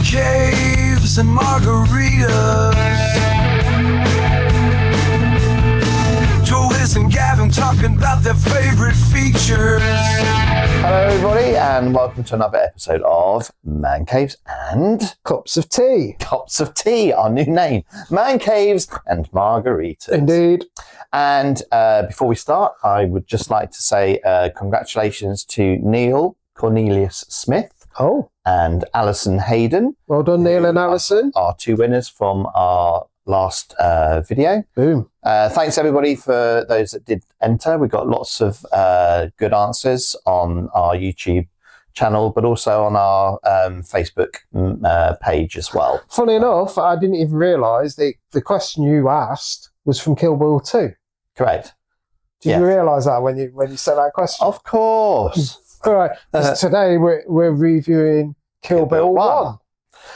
Mancaves and margaritas. Dwyz and Gavin talking about their favorite features. Hello everybody and welcome to another episode of Man Caves and Cups of Tea. Cups of Tea, our new name. Man Caves and Margaritas. Indeed. And before we start, I would just like to say congratulations to Neil Cornelius Smith and Alison Hayden. Well done, Neil and Alison. Our two winners from our last video. Boom. Thanks everybody for those that did enter. We got lots of good answers on our YouTube channel, but also on our Facebook page as well. Funny enough, I didn't even realise the question you asked was from Kill Bill 2. Correct. Did you realise that when you said that question? Of course. All right. Today we're reviewing Kill Bill 1.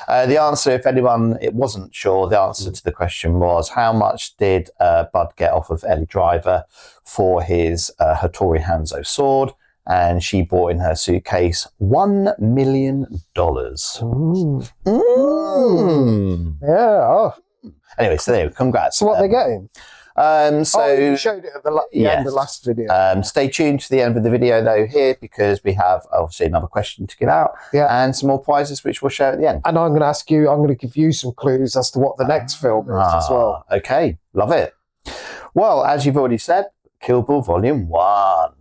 The answer, if anyone it wasn't sure, the answer to the question was, how much did Bud get off of Ellie Driver for his Hattori Hanzo sword? And she brought in her suitcase $1 million. Yeah. Anyway, so there, congrats. So what they getting? You showed it at the end of the last video. Stay tuned to the end of the video though here, because we have obviously another question to give out and some more prizes which we'll share at the end. And I'm going to give you some clues as to what the next film is as well. Okay, love it. Well, as you've already said, Kill Bill Volume 1.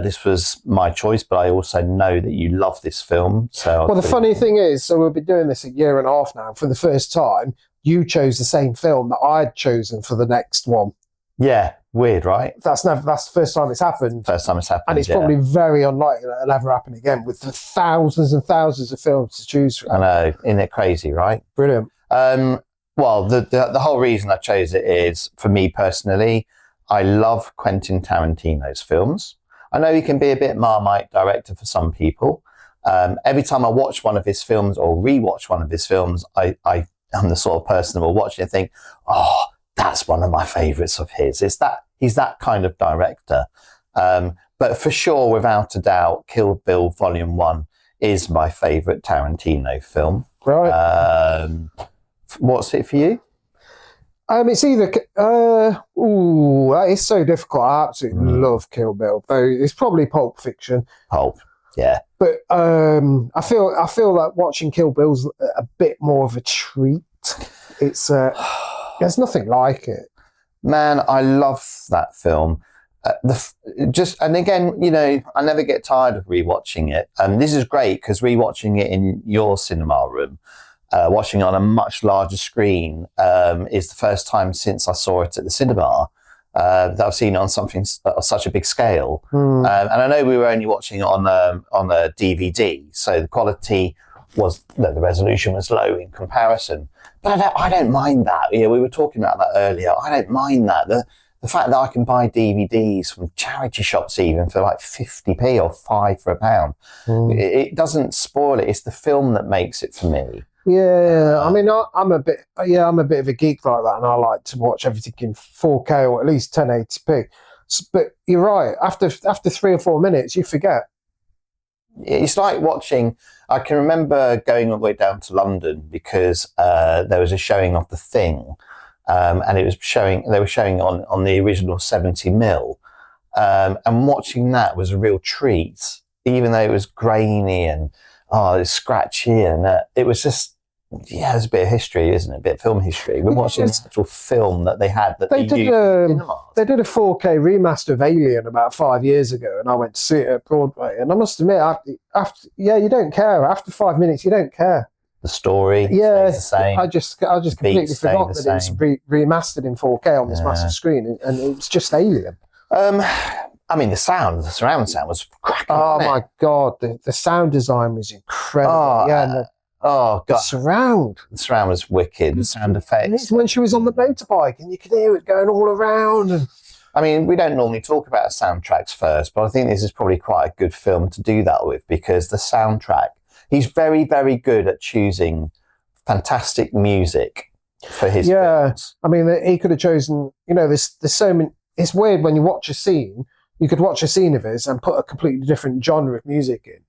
This was my choice, but I also know that you love this film. So the funny thing is, so we've been doing this a year and a half now. For the first time, you chose the same film that I'd chosen for the next one. Yeah, weird, right? That's the first time it's happened. First time it's happened, and it's probably very unlikely that it'll ever happen again, with the thousands and thousands of films to choose from. I know, isn't it crazy, right? Brilliant. Well, the whole reason I chose it is, for me personally, I love Quentin Tarantino's films. I know he can be a bit Marmite director for some people. Every time I watch one of his films or rewatch one of his films, I'm the sort of person that will watch it and think, oh, that's one of my favourites of his. He's that kind of director. But for sure, without a doubt, Kill Bill Volume 1 is my favourite Tarantino film. Right. What's it for you? It's either... that is so difficult. I absolutely love Kill Bill. It's probably Pulp Fiction. Pulp, yeah. But I feel like watching Kill Bill's a bit more of a treat. It's there's nothing like it. Man, I love that film. And again, you know, I never get tired of rewatching it. And this is great because rewatching it in your cinema room, watching it on a much larger screen, is the first time since I saw it at the cinema that I've seen it on something of such a big scale. And I know we were only watching it on a DVD, so the quality was, the resolution was low in comparison. But I don't mind that. You know, we were talking about that earlier. I don't mind that. The fact that I can buy DVDs from charity shops even for like 50p or 5 for £1, it doesn't spoil it. It's the film that makes it for me. Yeah, I mean, I'm a bit of a geek like that, and I like to watch everything in 4K or at least 1080p. But you're right. After 3 or 4 minutes, you forget. It's like watching. I can remember going all the way down to London because there was a showing of The Thing, and it was showing. They were showing on the original 70mm, and watching that was a real treat, even though it was grainy and it was scratchy, and it was just. Yeah, there's a bit of history, isn't it? A bit of film history. We're watching the actual film that they had that they did. They did a 4K remaster of Alien about 5 years ago, and I went to see it at Broadway. And I must admit, after you don't care. After 5 minutes, you don't care. The story stays the same. I just completely forgot that it's remastered in 4K on this massive screen, and it's just Alien. I mean, the surround sound was cracking. Oh my God, the sound design was incredible. Oh God! The surround was wicked. The sound effects. When she was on the motorbike, and you could hear it going all around. And I mean, we don't normally talk about soundtracks first, but I think this is probably quite a good film to do that with, because the soundtrack. He's very, very good at choosing fantastic music for his films. I mean, he could have chosen. You know, there's so many. It's weird when you watch a scene. You could watch a scene of his and put a completely different genre of music in,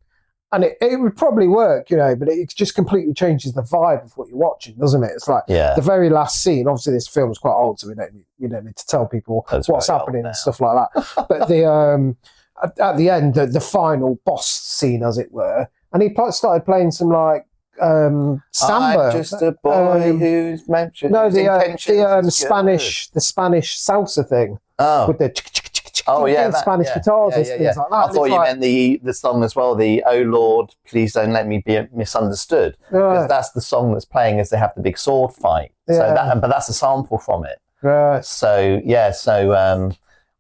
And it would probably work, you know, but it just completely changes the vibe of what you're watching, doesn't it? It's like the very last scene. Obviously, this film is quite old, so we don't need to tell people what's happening and stuff like that. But the at the end, the final boss scene, as it were, and he started playing some like samba. I'm just a boy who's mentioned. No, the Spanish salsa thing. Oh, with the Spanish guitars and things like that. I thought you meant the song as well, the "Oh Lord, please don't let me be misunderstood," because that's the song that's playing as they have the big sword fight. So but that's a sample from it. Right. So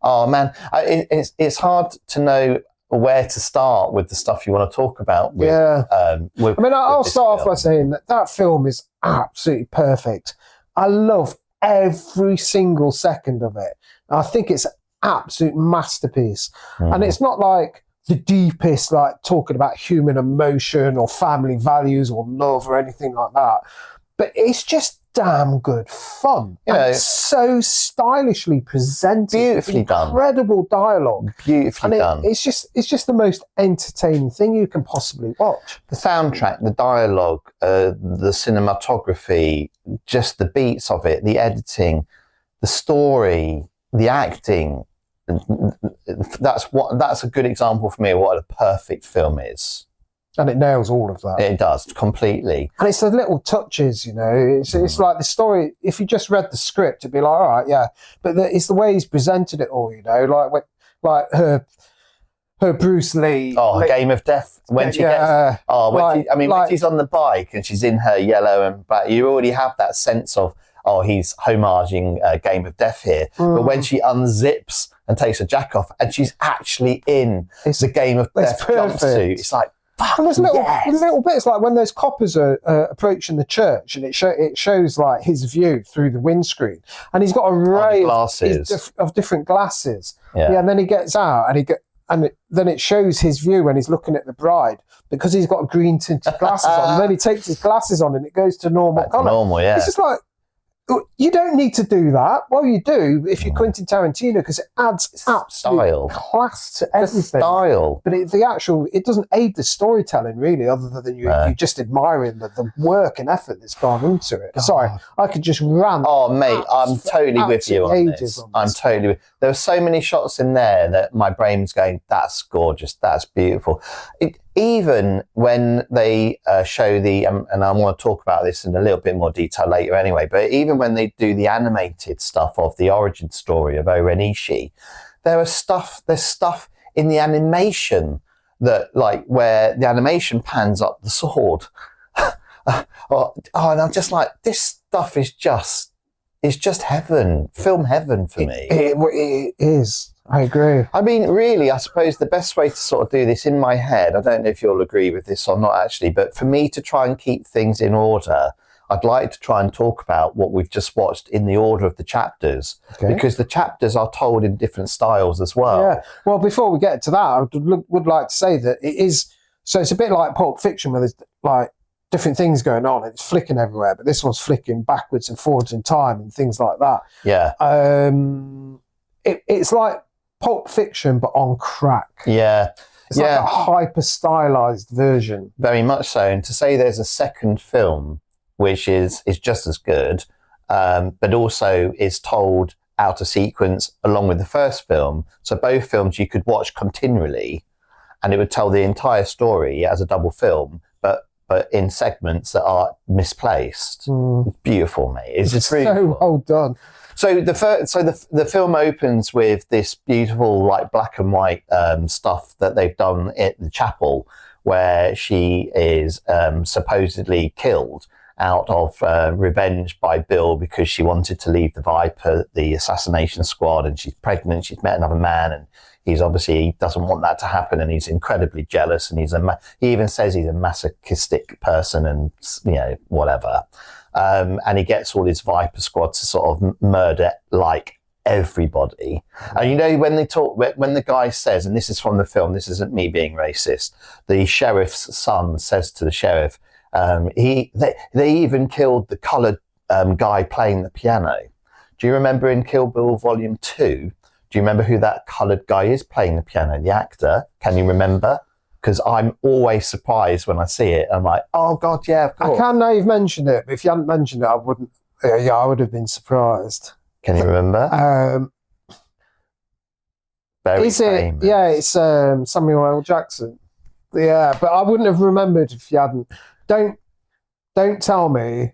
oh man, it's hard to know where to start with the stuff you want to talk about. I'll start off by saying that film is absolutely perfect. I love every single second of it. I think it's an absolute masterpiece. And it's not like the deepest, like talking about human emotion or family values or love or anything like that. But it's just damn good fun. It's so stylishly presented. Beautifully done. Incredible dialogue. Beautifully done. It's just the most entertaining thing you can possibly watch. The soundtrack, the dialogue, the cinematography, just the beats of it, the editing, the story, the acting. That's a good example for me of what a perfect film is. And it nails all of that. It does, completely. And it's the little touches, you know. It's like the story. If you just read the script, it'd be like, all right, yeah. But it's the way he's presented it all, you know. Like her Bruce Lee. Oh, Game of Death. When she gets... Oh, when she's on the bike and she's in her yellow and black, you already have that sense of, he's homaging Game of Death here. But when she unzips and takes her jacket off and she's actually in the Game of Death jumpsuit, it's like, and there's little bits like when those coppers are approaching the church, and it shows like his view through the windscreen, and he's got a array of different glasses. And then he gets out, and then it shows his view when he's looking at the bride, because he's got green tinted glasses on. And then he takes his glasses on, and it goes to normal color. Normal, yeah. It's just like, you don't need to do that. Well, you do if you're Quentin Tarantino, because it adds absolute class to everything. Style. But it doesn't aid the storytelling, really, other than you just admiring the work and effort that's gone into it. God. Sorry, I could just rant. Oh, mate, I'm totally with you on this. I'm totally with. There were so many shots in there that my brain's going, that's gorgeous, that's beautiful. Even when they show and I want to talk about this in a little bit more detail later anyway, but even when they do the animated stuff of the origin story of O-Ren-Ishii, there's stuff in the animation that, like, where the animation pans up the sword. And I'm just like, this stuff is just heaven, film heaven for me. It is. I agree. I mean, really, I suppose the best way to sort of do this in my head, I don't know if you'll agree with this or not actually, but for me to try and keep things in order, I'd like to try and talk about what we've just watched in the order of the chapters, because the chapters are told in different styles as well. Yeah. Well, before we get to that, I would like to say that it is, so it's a bit like Pulp Fiction, where there's like different things going on. It's flicking everywhere, but this one's flicking backwards and forwards in time and things like that. Yeah. It's like Pulp Fiction, but on crack. Yeah. It's like a hyper stylized version. Very much so. And to say there's a second film, which is just as good, but also is told out of sequence along with the first film. So both films you could watch continually and it would tell the entire story as a double film, but in segments that are misplaced. It's beautiful, mate. It's just really so well done. So the film opens with this beautiful, like, black and white stuff that they've done at the chapel, where she is supposedly killed out of revenge by Bill because she wanted to leave the Viper, the assassination squad, and she's pregnant. She's met another man, and he doesn't want that to happen, and he's incredibly jealous, and he even says he's a masochistic person, and whatever. And he gets all his Viper squad to sort of murder like everybody. And when the guy says, and this is from the film, this isn't me being racist, the sheriff's son says to the sheriff, they even killed the coloured guy playing the piano. Do you remember in Kill Bill Vol.2? Do you remember who that coloured guy is playing the piano? The actor? Can you remember? because I'm always surprised when I see it. I'm like, oh God, yeah, of course. I can now you've mentioned it, but if you hadn't mentioned it, I wouldn't. Yeah, I would have been surprised. Can you remember? Very Is it? famous. Yeah, it's Samuel L. Jackson. Yeah, but I wouldn't have remembered if you hadn't. Don't tell me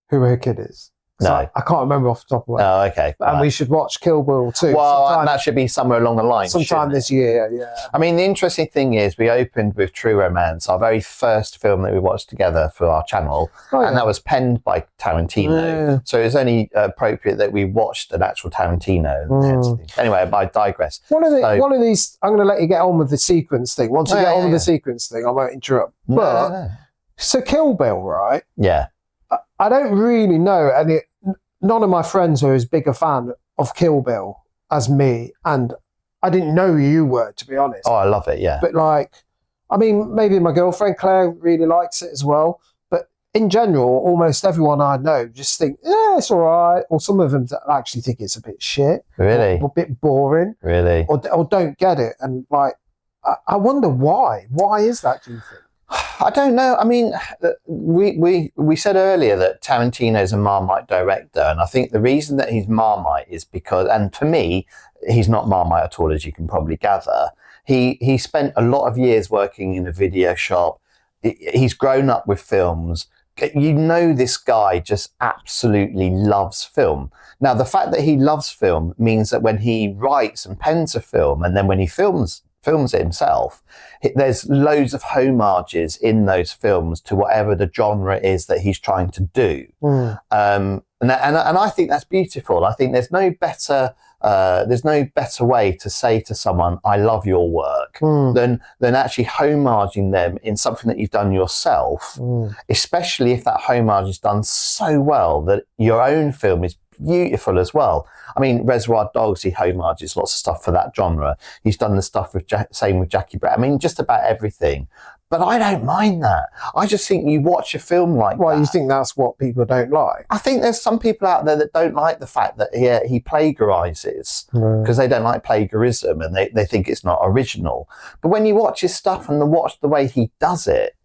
who her kid is. No. I can't remember off the top of my head. Oh, okay. And we should watch Kill Bill too. Well, that should be somewhere along the line. Sometime this year, yeah. I mean, the interesting thing is we opened with True Romance, our very first film that we watched together for our channel, and that was penned by Tarantino. Yeah. So it was only appropriate that we watched an actual Tarantino. Anyway, I digress. One of these, I'm going to let you get on with the sequence thing. Once you get on with the sequence thing, I won't interrupt. But so Kill Bill, right? Yeah. I don't really know, and none of my friends are as big a fan of Kill Bill as me, and I didn't know you were, to be honest. Oh, I love it, yeah. But I mean, maybe my girlfriend Claire really likes it as well, but in general, almost everyone I know just think, yeah, it's all right, or some of them actually think it's a bit shit. Really? Or a bit boring. Really? Or don't get it, and I wonder why. Why is that, do you think? I don't know. I mean, we said earlier that Tarantino's a Marmite director, and I think the reason that he's Marmite is because, and for me, he's not Marmite at all, as you can probably gather. He spent a lot of years working in a video shop. He's grown up with films. You know, this guy just absolutely loves film. Now, the fact that he loves film means that when he writes and pens a film, and then when he films it himself, there's loads of homages in those films to whatever the genre is that he's trying to do. And I think that's beautiful. I think there's no better way to say to someone, I love your work, than actually homaging them in something that you've done yourself, especially if that homage is done so well that your own film is beautiful as well. I mean, Reservoir Dogs, he homages lots of stuff for that genre. He's done the stuff with same with Jackie Brown. I mean, just about everything. But I don't mind that. I just think you watch a film like that. Well, you think that's what people don't like? I think there's some people out there that don't like the fact that he plagiarizes because they don't like plagiarism and they think it's not original. But when you watch his stuff and watch the way he does it,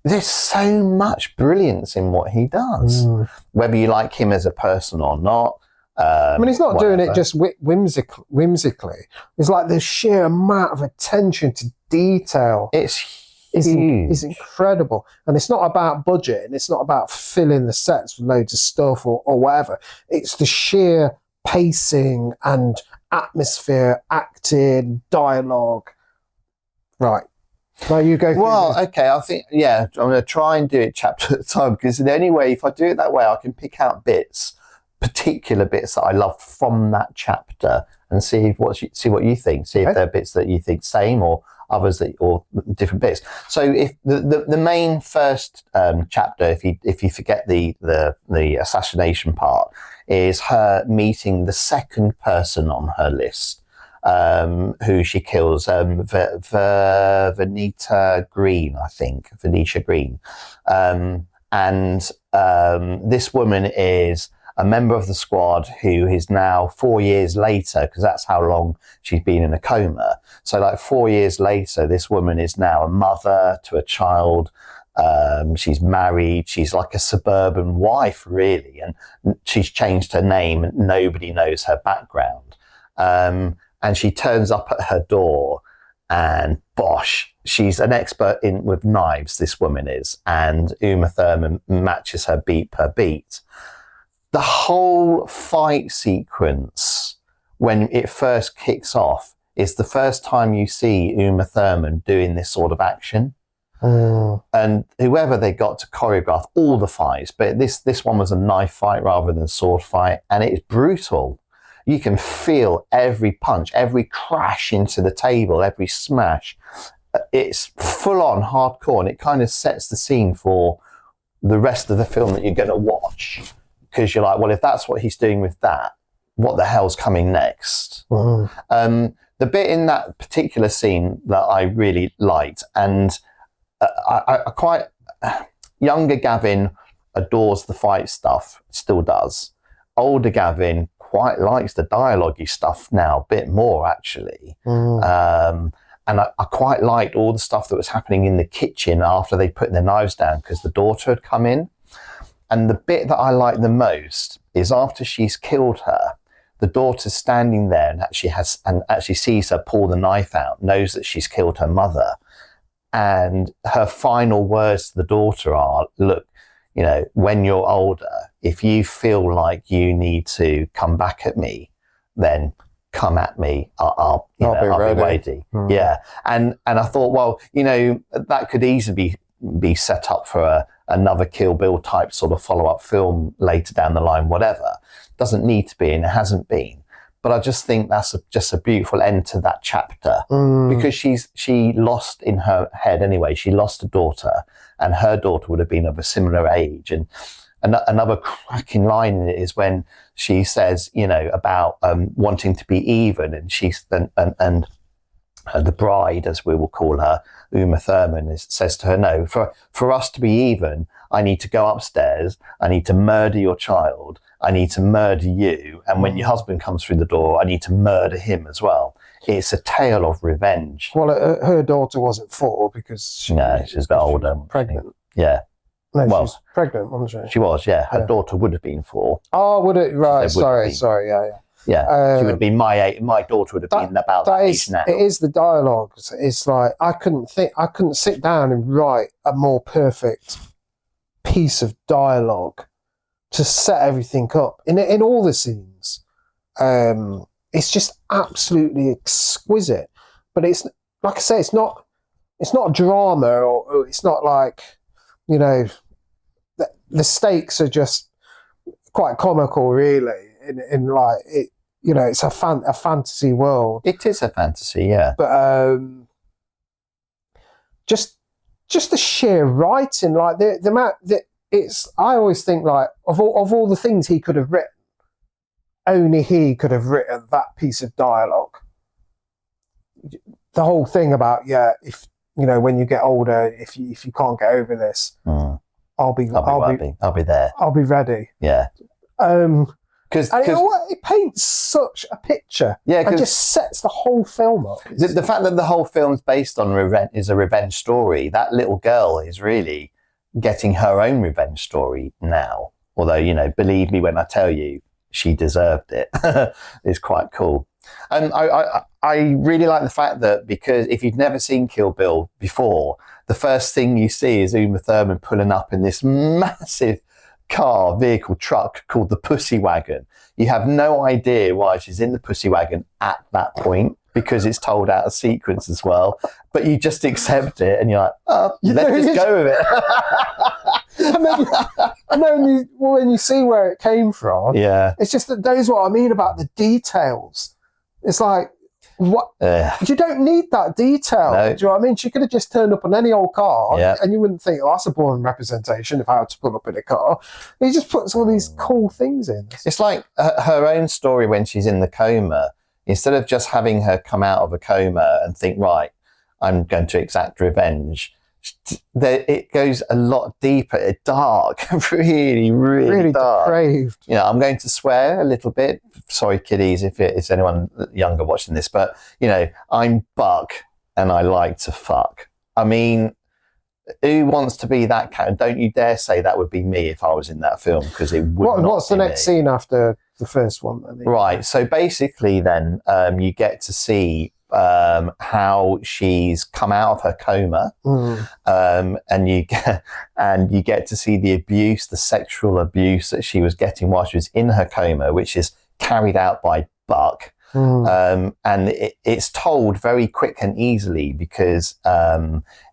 there's so much brilliance in what he does, whether you like him as a person or not. I mean, he's not doing it just whimsically. It's like the sheer amount of attention to detail. It's incredible. And it's not about budget, and it's not about filling the sets with loads of stuff or whatever. It's the sheer pacing and atmosphere, acting, dialogue. Right. Now you go. Okay. I think, I'm going to try and do it chapter at a time, because the only way, if I do it that way, I can pick out particular bits that I love from that chapter and see what you think. See if there are bits that you think same or others or different bits. So if the main first chapter, if you forget the assassination part, is her meeting the second person on her list, who she kills, Venetia Green, I think. Venetia Green. And this woman is a member of the squad who is now 4 years later, because that's how long she's been in a coma. So 4 years later, this woman is now a mother to a child. She's married. She's like a suburban wife, really. And she's changed her name and nobody knows her background. And she turns up at her door and bosh, she's an expert with knives, this woman is. And Uma Thurman matches her beat per beat. The whole fight sequence, when it first kicks off, is the first time you see Uma Thurman doing this sort of action. And whoever they got to choreograph all the fights, but this one was a knife fight rather than a sword fight, and it is brutal. You can feel every punch, every crash into the table, every smash. It's full on hardcore, and it kind of sets the scene for the rest of the film that you're going to watch. Because you're like, well, if that's what he's doing with that, what the hell's coming next? The bit in that particular scene that I really liked, and I quite... Younger Gavin adores the fight stuff, still does. Older Gavin quite likes the dialogue-y stuff now, a bit more, actually. And I quite liked all the stuff that was happening in the kitchen after they put their knives down, because the daughter had come in. And the bit that I like the most is after she's killed her, the daughter's standing there and actually sees her pull the knife out, knows that she's killed her mother. And her final words to the daughter are, look, you know, when you're older, if you feel like you need to come back at me, then come at me. I'll be ready. Yeah. And I thought, well, you know, that could easily be set up for another Kill Bill type sort of follow-up film later down the line, whatever. Doesn't need to be, and it hasn't been. But I just think that's just a beautiful end to that chapter, because she lost in her head anyway. She lost a daughter, and her daughter would have been of a similar age. And another cracking line in it is when she says, you know, about wanting to be even, and the bride, as we will call her, Uma Thurman, says to her, no, for us to be even, I need to go upstairs, I need to murder your child, I need to murder you, and when your husband comes through the door, I need to murder him as well. It's a tale of revenge. Well, her daughter wasn't 4 because she's a bit older. Pregnant. Yeah. No, well, she was pregnant, wasn't she? She was, yeah. Her daughter would have been 4. Oh, would it? Right, sorry, yeah. Yeah, she would have been my age. My daughter would have been about that age now. It is the dialogue. It's like I couldn't sit down and write a more perfect piece of dialogue to set everything up in all the scenes. It's just absolutely exquisite. But it's like I say, it's not drama, or it's not like, you know, the stakes are just quite comical, really. In like it. You know, it's a fantasy world. It is a fantasy, yeah. But just the sheer writing, like the amount that it's. I always think, like, of all the things he could have written, only he could have written that piece of dialogue. The whole thing about, if you know, when you get older, if you can't get over this, I'll be there. I'll be ready. Yeah. Because it paints such a picture, and just sets the whole film up. The fact that the whole film's based on is a revenge story. That little girl is really getting her own revenge story now. Although, you know, believe me when I tell you, she deserved it. It's quite cool. And I really like the fact that, because if you've never seen Kill Bill before, the first thing you see is Uma Thurman pulling up in this massive vehicle truck called the Pussy Wagon. You have no idea why she's in the Pussy Wagon at that point, because it's told out of sequence as well, but you just accept it and you're like, let's just go with it. and then when you see where it came from, it's just that is what I mean about the details. It's like, what? You don't need that detail. No. Do you know what I mean? She could have just turned up on any old car, and you wouldn't think, that's a boring representation of how to pull up in a car. He just puts all these cool things in. It's like her own story when she's in the coma. Instead of just having her come out of a coma and think, right, I'm going to exact revenge, it goes a lot deeper, dark, really dark. Depraved. You know, I'm going to swear a little bit. Sorry, kiddies, if it's anyone younger watching this, but, you know, I'm Buck and I like to fuck. I mean, who wants to be that character? Don't you dare say that would be me if I was in that film, because it would not. What's the next scene after the first one? Right. So basically, then you get to see how she's come out of her coma, and you get to see the abuse, the sexual abuse that she was getting while she was in her coma, which is carried out by Buck. And it's told very quick and easily, because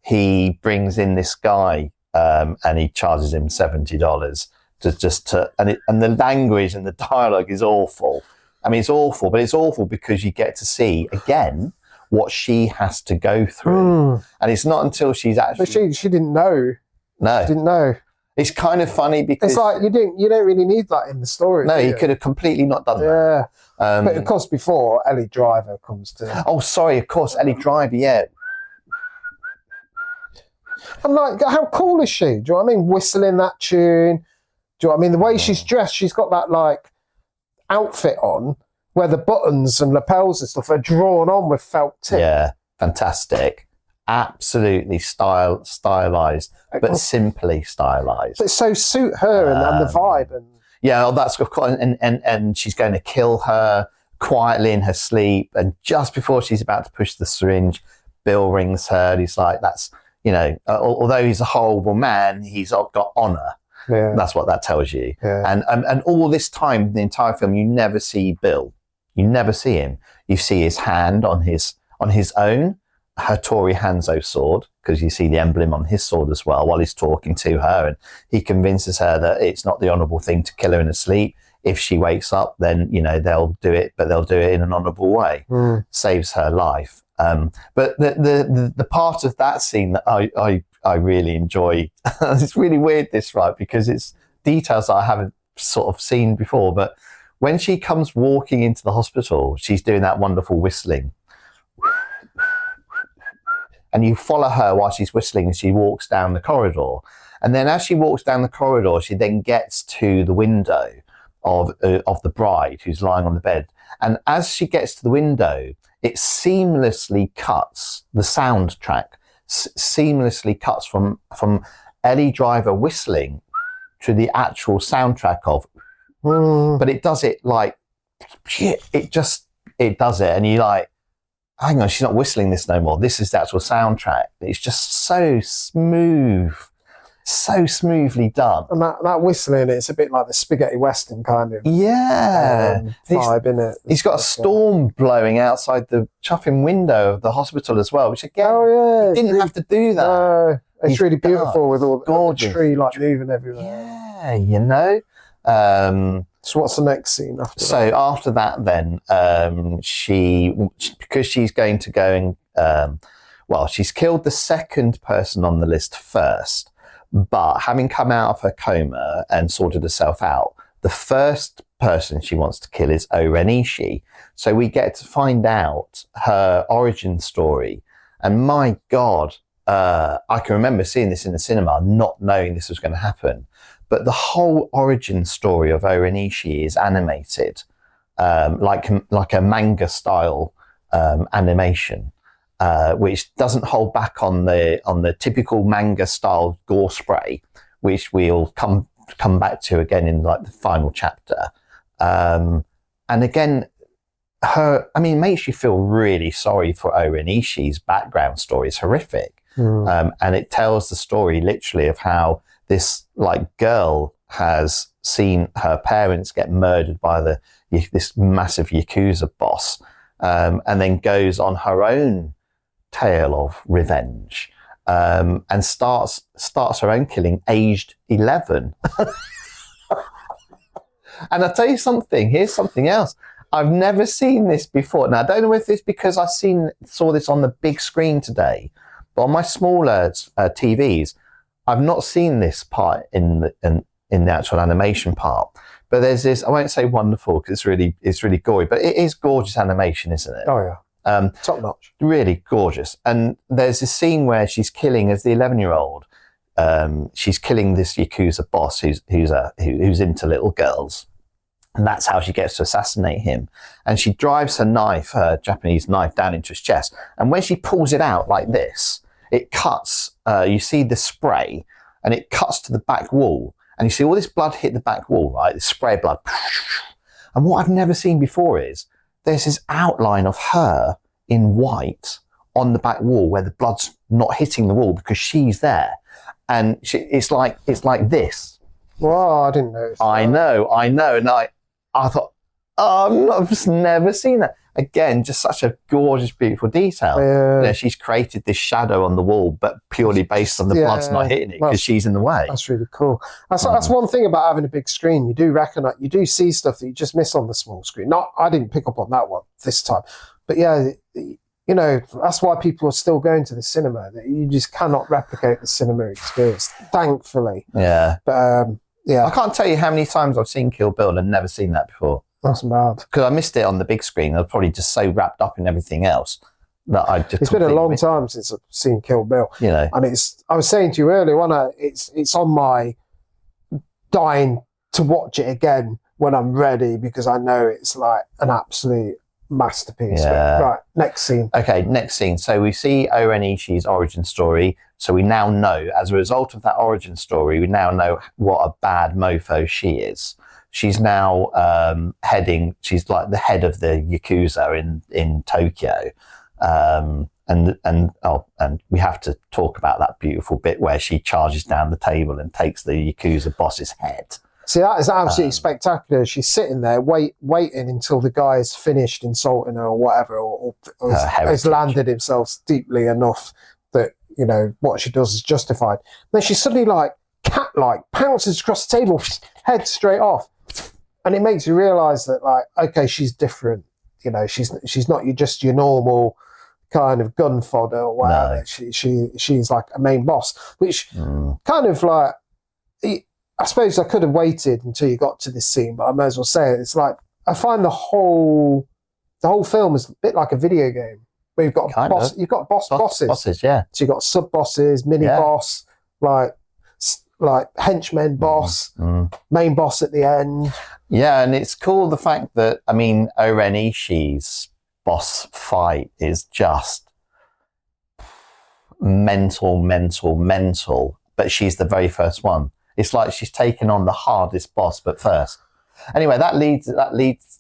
he brings in this guy and he charges him $70 and the language and the dialogue is awful. I mean, it's awful, but it's awful because you get to see again what she has to go through, and it's not until she's actually. But she didn't know. No, she didn't know. It's kind of funny because it's like you don't really need that in the story. No, you could have completely not done that. But of course, before Ellie Driver comes to. Oh, sorry. Of course, Ellie Driver. Yeah. I'm like, how cool is she? Do you know what I mean? Whistling that tune. Do you know what I mean? The way she's dressed, she's got that like outfit on where the buttons and lapels and stuff are drawn on with felt tip. Yeah, fantastic. Absolutely stylized, but simply stylized. But so suit her and the vibe. And yeah, that's of course. And she's going to kill her quietly in her sleep. And just before she's about to push the syringe, Bill rings her. And he's like, "That's although he's a horrible man, he's got honor." Yeah. That's what that tells you. Yeah. And all this time, the entire film, you never see Bill. You never see him. You see his hand on his own Hattori Hanzo sword, because you see the emblem on his sword as well while he's talking to her, and he convinces her that it's not the honourable thing to kill her in her sleep. If she wakes up, then they'll do it, but they'll do it in an honourable way. Saves her life. But the part of that scene that I really enjoy, it's really weird this, right? Because it's details that I haven't sort of seen before. But when she comes walking into the hospital, she's doing that wonderful whistling. And you follow her while she's whistling as she walks down the corridor. And then as she walks down the corridor, she then gets to the window of the bride who's lying on the bed. And as she gets to the window, it seamlessly cuts the soundtrack. Seamlessly cuts from Ellie Driver whistling to the actual soundtrack of, but it does it like, it does it, and you like, hang on, she's not whistling this no more. This is the actual soundtrack. It's just so smooth, so smoothly done. And that whistling, it's a bit like the spaghetti western kind of vibe, isn't it? He's got a storm blowing outside the chuffing window of the hospital as well, which again, he didn't have to do that. No, it's really beautiful with all gorgeous. The tree like moving everywhere. Yeah, So what's the next scene after that? So after that, then because she's going to go and she's killed the second person on the list first, but having come out of her coma and sorted herself out, the first person she wants to kill is Orenishi. So we get to find out her origin story, and my God, I can remember seeing this in the cinema, not knowing this was going to happen. But the whole origin story of Orenishi is animated, like a manga style animation, which doesn't hold back on the typical manga style gore spray, which we'll come back to again in like the final chapter. And again, it makes you feel really sorry for Orenishi's background story. It's horrific, and it tells the story literally of how this girl has seen her parents get murdered by this massive Yakuza boss, and then goes on her own tale of revenge, and starts her own killing aged 11. And I'll tell you something, here's something else. I've never seen this before. Now, I don't know if it's because I saw this on the big screen today, but on my smaller TVs, I've not seen this part in the actual animation part. But there's this, I won't say wonderful because it's really gory, but it is gorgeous animation, isn't it? Oh yeah. Top notch. Really gorgeous. And there's this scene where she's killing, as the 11-year-old, she's killing this Yakuza boss who's into little girls. And that's how she gets to assassinate him. And she drives her Japanese knife down into his chest. And when she pulls it out like this, it cuts, you see the spray, and it cuts to the back wall. And you see all this blood hit the back wall, right? The spray blood. And what I've never seen before is there's this outline of her in white on the back wall where the blood's not hitting the wall because she's there. And it's like this. Well, I didn't know. I know. And I thought, I've just never seen that. Again, just such a gorgeous, beautiful detail. Yeah. She's created this shadow on the wall, but purely based on the blood's not hitting it because she's in the way. That's really cool. That's one thing about having a big screen. You do recognize, you do see stuff that you just miss on the small screen. I didn't pick up on that one this time. But yeah, that's why people are still going to the cinema. You just cannot replicate the cinema experience, thankfully. Yeah. But yeah. I can't tell you how many times I've seen Kill Bill and never seen that before. That's bad. Because I missed it on the big screen. I was probably just so wrapped up in everything else that I just. It's been a long time since I've seen Kill Bill. And I was saying to you earlier, it's on my dying to watch it again when I'm ready, because I know it's like an absolute masterpiece. Yeah. Right, next scene. Okay, next scene. So we see Orenishi's origin story. So we now know, as a result of that origin story, we now know what a bad mofo she is. She's now she's like the head of the Yakuza in Tokyo. And we have to talk about that beautiful bit where she charges down the table and takes the Yakuza boss's head. See, that is absolutely spectacular. She's sitting there waiting until the guy is finished insulting her or whatever, or has landed himself deeply enough that, you know, what she does is justified. Then she suddenly, like, cat-like, pounces across the table, head straight off. And it makes you realise that, like, okay, she's different. You know, she's not just your normal kind of gun fodder or whatever. No. She's like a main boss, which kind of like, I suppose I could have waited until you got to this scene, but I may as well say it. It's like, I find the whole film is a bit like a video game where you've got bosses. Yeah. So you've got sub bosses, mini boss, like henchman boss, main boss at the end. Yeah, and it's cool the fact that, I mean, Orenishi's boss fight is just mental, but she's the very first one. It's like she's taken on the hardest boss, but first. Anyway, that leads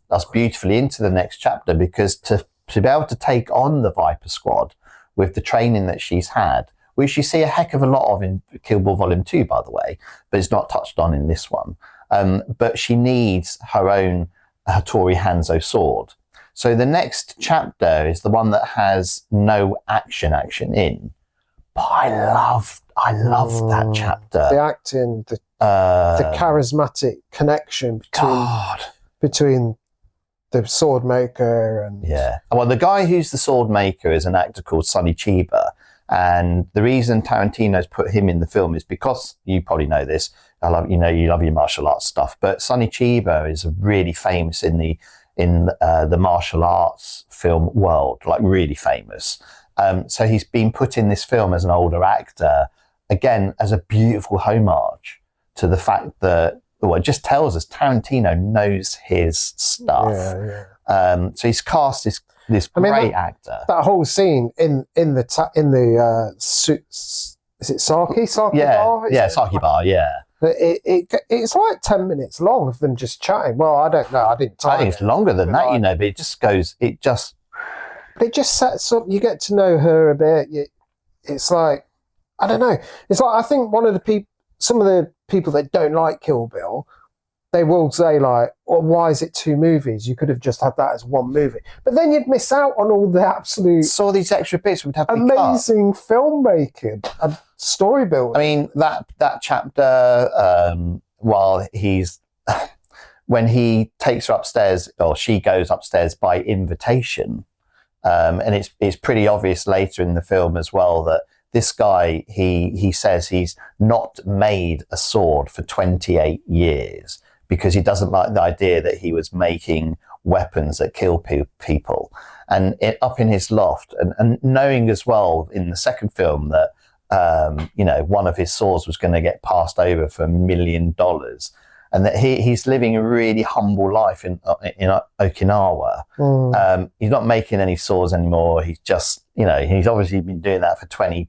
us beautifully into the next chapter, because to be able to take on the Viper Squad with the training that she's had, which you see a heck of a lot of in Kill Bill Volume 2, by the way, but it's not touched on in this one. But she needs her own Hattori Hanzo sword. So the next chapter is the one that has no action in. But I love that chapter. The acting, the charismatic connection between the sword maker and... Yeah. Well, the guy who's the sword maker is an actor called Sonny Chiba. And the reason Tarantino's put him in the film is because, you probably know this, you love your martial arts stuff, but Sonny Chiba is really famous in the martial arts film world, like really famous. So he's been put in this film as an older actor, again, as a beautiful homage to the fact that, well, it just tells us Tarantino knows his stuff. Yeah. So he's cast this great actor. That whole scene in the suits, is it Saki bar? Yeah, Saki bar, yeah. It's like 10 minutes long of them just chatting. Well, I don't know. I think it's longer than that, but it just goes, But it just sets up, you get to know her a bit. It's like, I don't know. It's like, I think some of the people that don't like Kill Bill, they will say like, well, why is it 2 movies? You could have just had that as 1 movie. But then you'd miss out on all the absolute... So all these extra bits would have to be amazing filmmaking and story building. I mean, that chapter, while he's... when he takes her upstairs, or she goes upstairs by invitation, and it's pretty obvious later in the film as well that this guy, he says he's not made a sword for 28 years because he doesn't like the idea that he was making weapons that kill people. And up in his loft, and knowing as well in the second film that, one of his swords was going to get passed over for $1 million, and that he's living a really humble life in Okinawa. He's not making any swords anymore. He's just, he's obviously been doing that for 28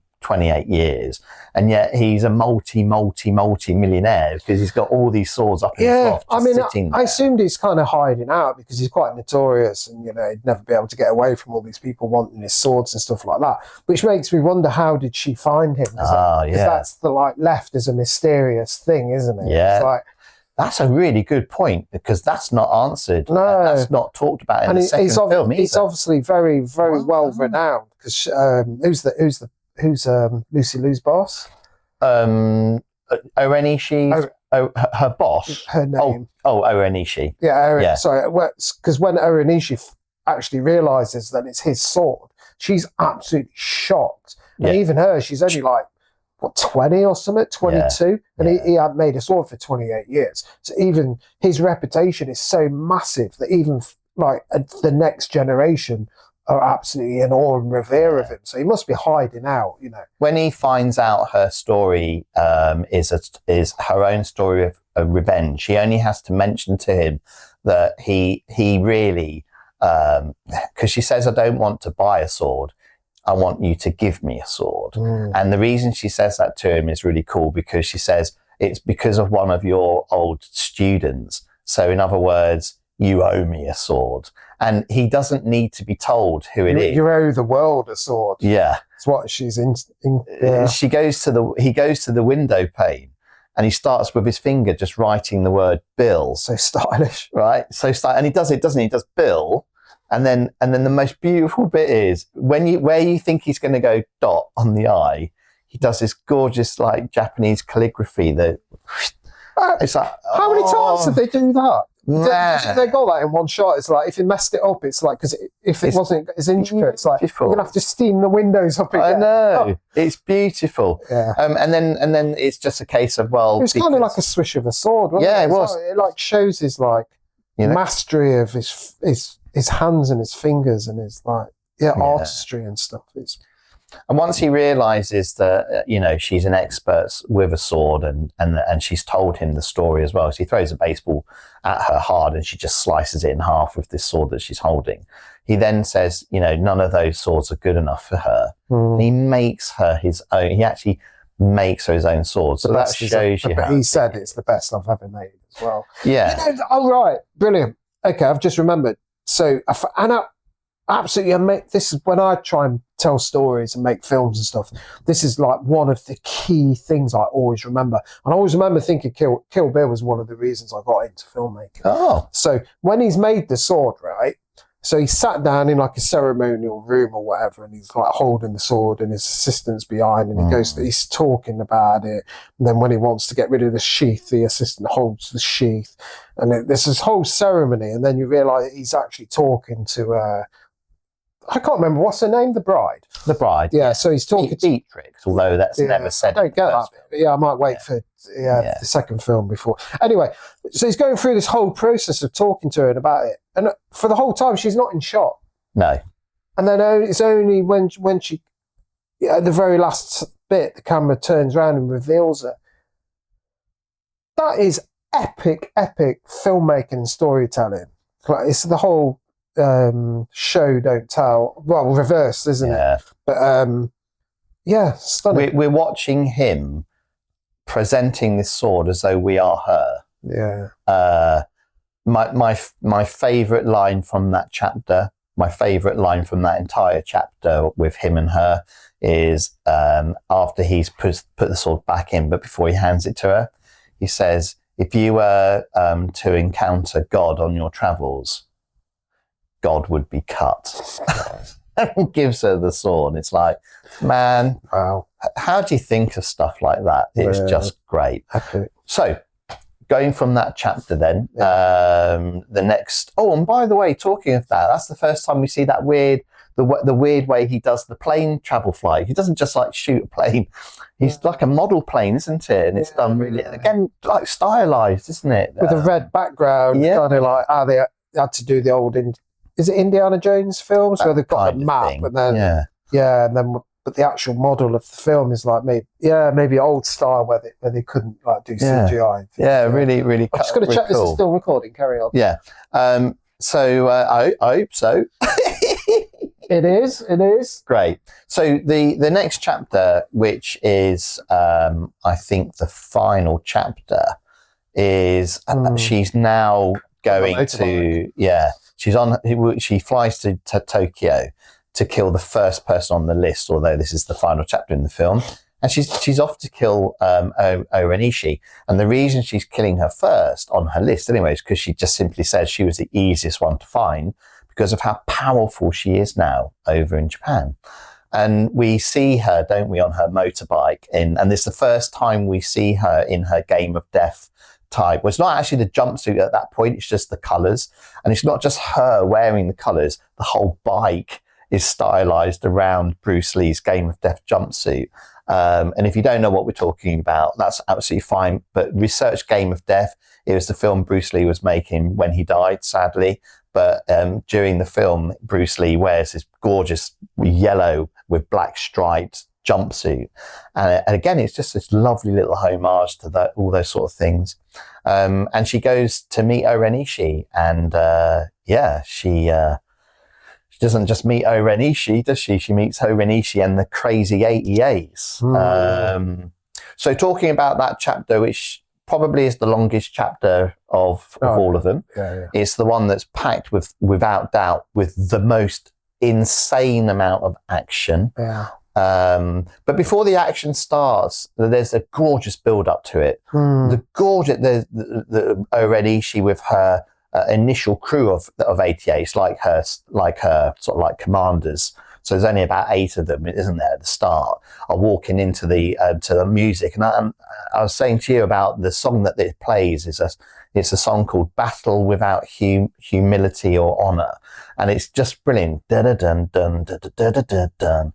years, and yet he's a multi-millionaire because he's got all these swords up in his loft. I mean, I assumed he's kind of hiding out because he's quite notorious, and he'd never be able to get away from all these people wanting his swords and stuff like that. Which makes me wonder, how did she find him? Because that's the left is a mysterious thing, isn't it? Yeah. It's like, that's a really good point, because that's not answered. No, that's not talked about in the second film either. He's obviously very, very well renowned. Because who's Lucy Liu's boss? Orenishi's her boss. Her name. Orenishi. Yeah. Sorry, because when Orenishi actually realizes that it's his sword, she's absolutely shocked. And even her, she's only like, 20 or something, 22, and he had made a sword for 28 years. So even his reputation is so massive that even the next generation are absolutely in awe and revere of him. So he must be hiding out, When he finds out her story is her own story of revenge, he only has to mention to him that he really because she says, I don't want to buy a sword. I want you to give me a sword. And the reason she says that to him is really cool, because she says, it's because of one of your old students. So in other words, you owe me a sword. And he doesn't need to be told who it is. You owe the world a sword. Yeah. It's what she's in. He goes to the window pane, and he starts with his finger just writing the word Bill. So stylish. Right? And he does it, doesn't he? He does Bill. And then the most beautiful bit is where you think he's going to go dot on the I, he does this gorgeous like Japanese calligraphy that it's like, how many times did they do that? Man. They got that in one shot. It's like if you messed it up, it's like, because if it wasn't as intricate, it's like beautiful. you're gonna have to steam the windows up again. I know. It's beautiful. Yeah. And then it's just a case of, well, it was kind of like a swish of a sword, wasn't Yeah, it? it was. It like shows his like mastery of his hands and his fingers and his like artistry and stuff. And once he realizes that, she's an expert with a sword and she's told him the story as well. So he throws a baseball at her hard and she just slices it in half with this sword that she's holding. He then says, none of those swords are good enough for her. And he makes her his own. He actually makes her his own sword. So that shows you how. He said it's the best I've ever made as well. Yeah. Oh, right. Brilliant. Okay, I've just remembered. So, absolutely, this is when I try and tell stories and make films and stuff. This is like one of the key things I always remember. And I always remember thinking Kill Bill was one of the reasons I got into filmmaking. Oh. So when he's made the sword, right? So he sat down in like a ceremonial room or whatever, and he's like holding the sword and his assistant's behind, and he's talking about it. And then when he wants to get rid of the sheath, the assistant holds the sheath. And there's this whole ceremony, and then you realise he's actually talking to I can't remember, what's her name? The bride. The bride. Yeah, so he's talking to Dietrich, although that's never said. I don't get that. But yeah, I might wait for the second film before. Anyway, so he's going through this whole process of talking to her about it. And for the whole time, she's not in shot. No. And then it's only when she, at the very last bit, the camera turns around and reveals her. That is epic filmmaking and storytelling. It's the whole show don't tell, well, reversed, isn't it? But stunning. We're watching him presenting this sword as though we are her. My favorite line from that chapter, my favorite line from that entire chapter with him and her is after he's put the sword back in, but before he hands it to her, he says, if you were to encounter God on your travels, God would be cut. And gives her the sword. It's like, man, wow. How do you think of stuff like that? It's just great. Okay. So, going from that chapter then, the next... Oh, and by the way, talking of that, that's the first time we see that the weird way he does the plane travel flight. He doesn't just like shoot a plane. He's like a model plane, isn't it? And it's done really, again, like stylized, isn't it? With a red background, kind of like how they had to do the old... Is it Indiana Jones films where they've got a map and then and then but the actual model of the film is like maybe old style where they couldn't like do CGI. Really I'm just going to check this is still recording. Carry on. Yeah. So I hope so. It is great. So the next chapter, which is I think the final chapter, is she's now going to she flies to Tokyo to kill the first person on the list, although this is the final chapter in the film. And she's off to kill Orenishi. And the reason she's killing her first on her list anyway is because she just simply says she was the easiest one to find because of how powerful she is now over in Japan. And we see her, don't we, on her motorbike. And this is the first time we see her in her Game of Death type. Well, it's not actually the jumpsuit at that point, it's just the colours. And it's not just her wearing the colours, the whole bike is stylized around Bruce Lee's Game of Death jumpsuit. And if you don't know what we're talking about, that's absolutely fine. But research Game of Death. It was the film Bruce Lee was making when he died, sadly. But during the film, Bruce Lee wears this gorgeous yellow with black striped jumpsuit. And again, it's just this lovely little homage to all those sort of things. And she goes to meet Orenishi. And she doesn't just meet O-Ren Ishii, does she? She meets O-Ren Ishii and the crazy 88s. So talking about that chapter, which probably is the longest chapter of all of them. It's the one that's packed without doubt, with the most insane amount of action. But before the action starts, there's a gorgeous build up to it. The O-Ren Ishii with her initial crew of 88s, like her sort of like commanders. So there's only about 8 of them, isn't there, at the start, are walking into the to the music. And I was saying to you about the song that it plays. It's a song called "Battle Without Humility or Honor," and it's just brilliant. Dun dun dun dun dun dun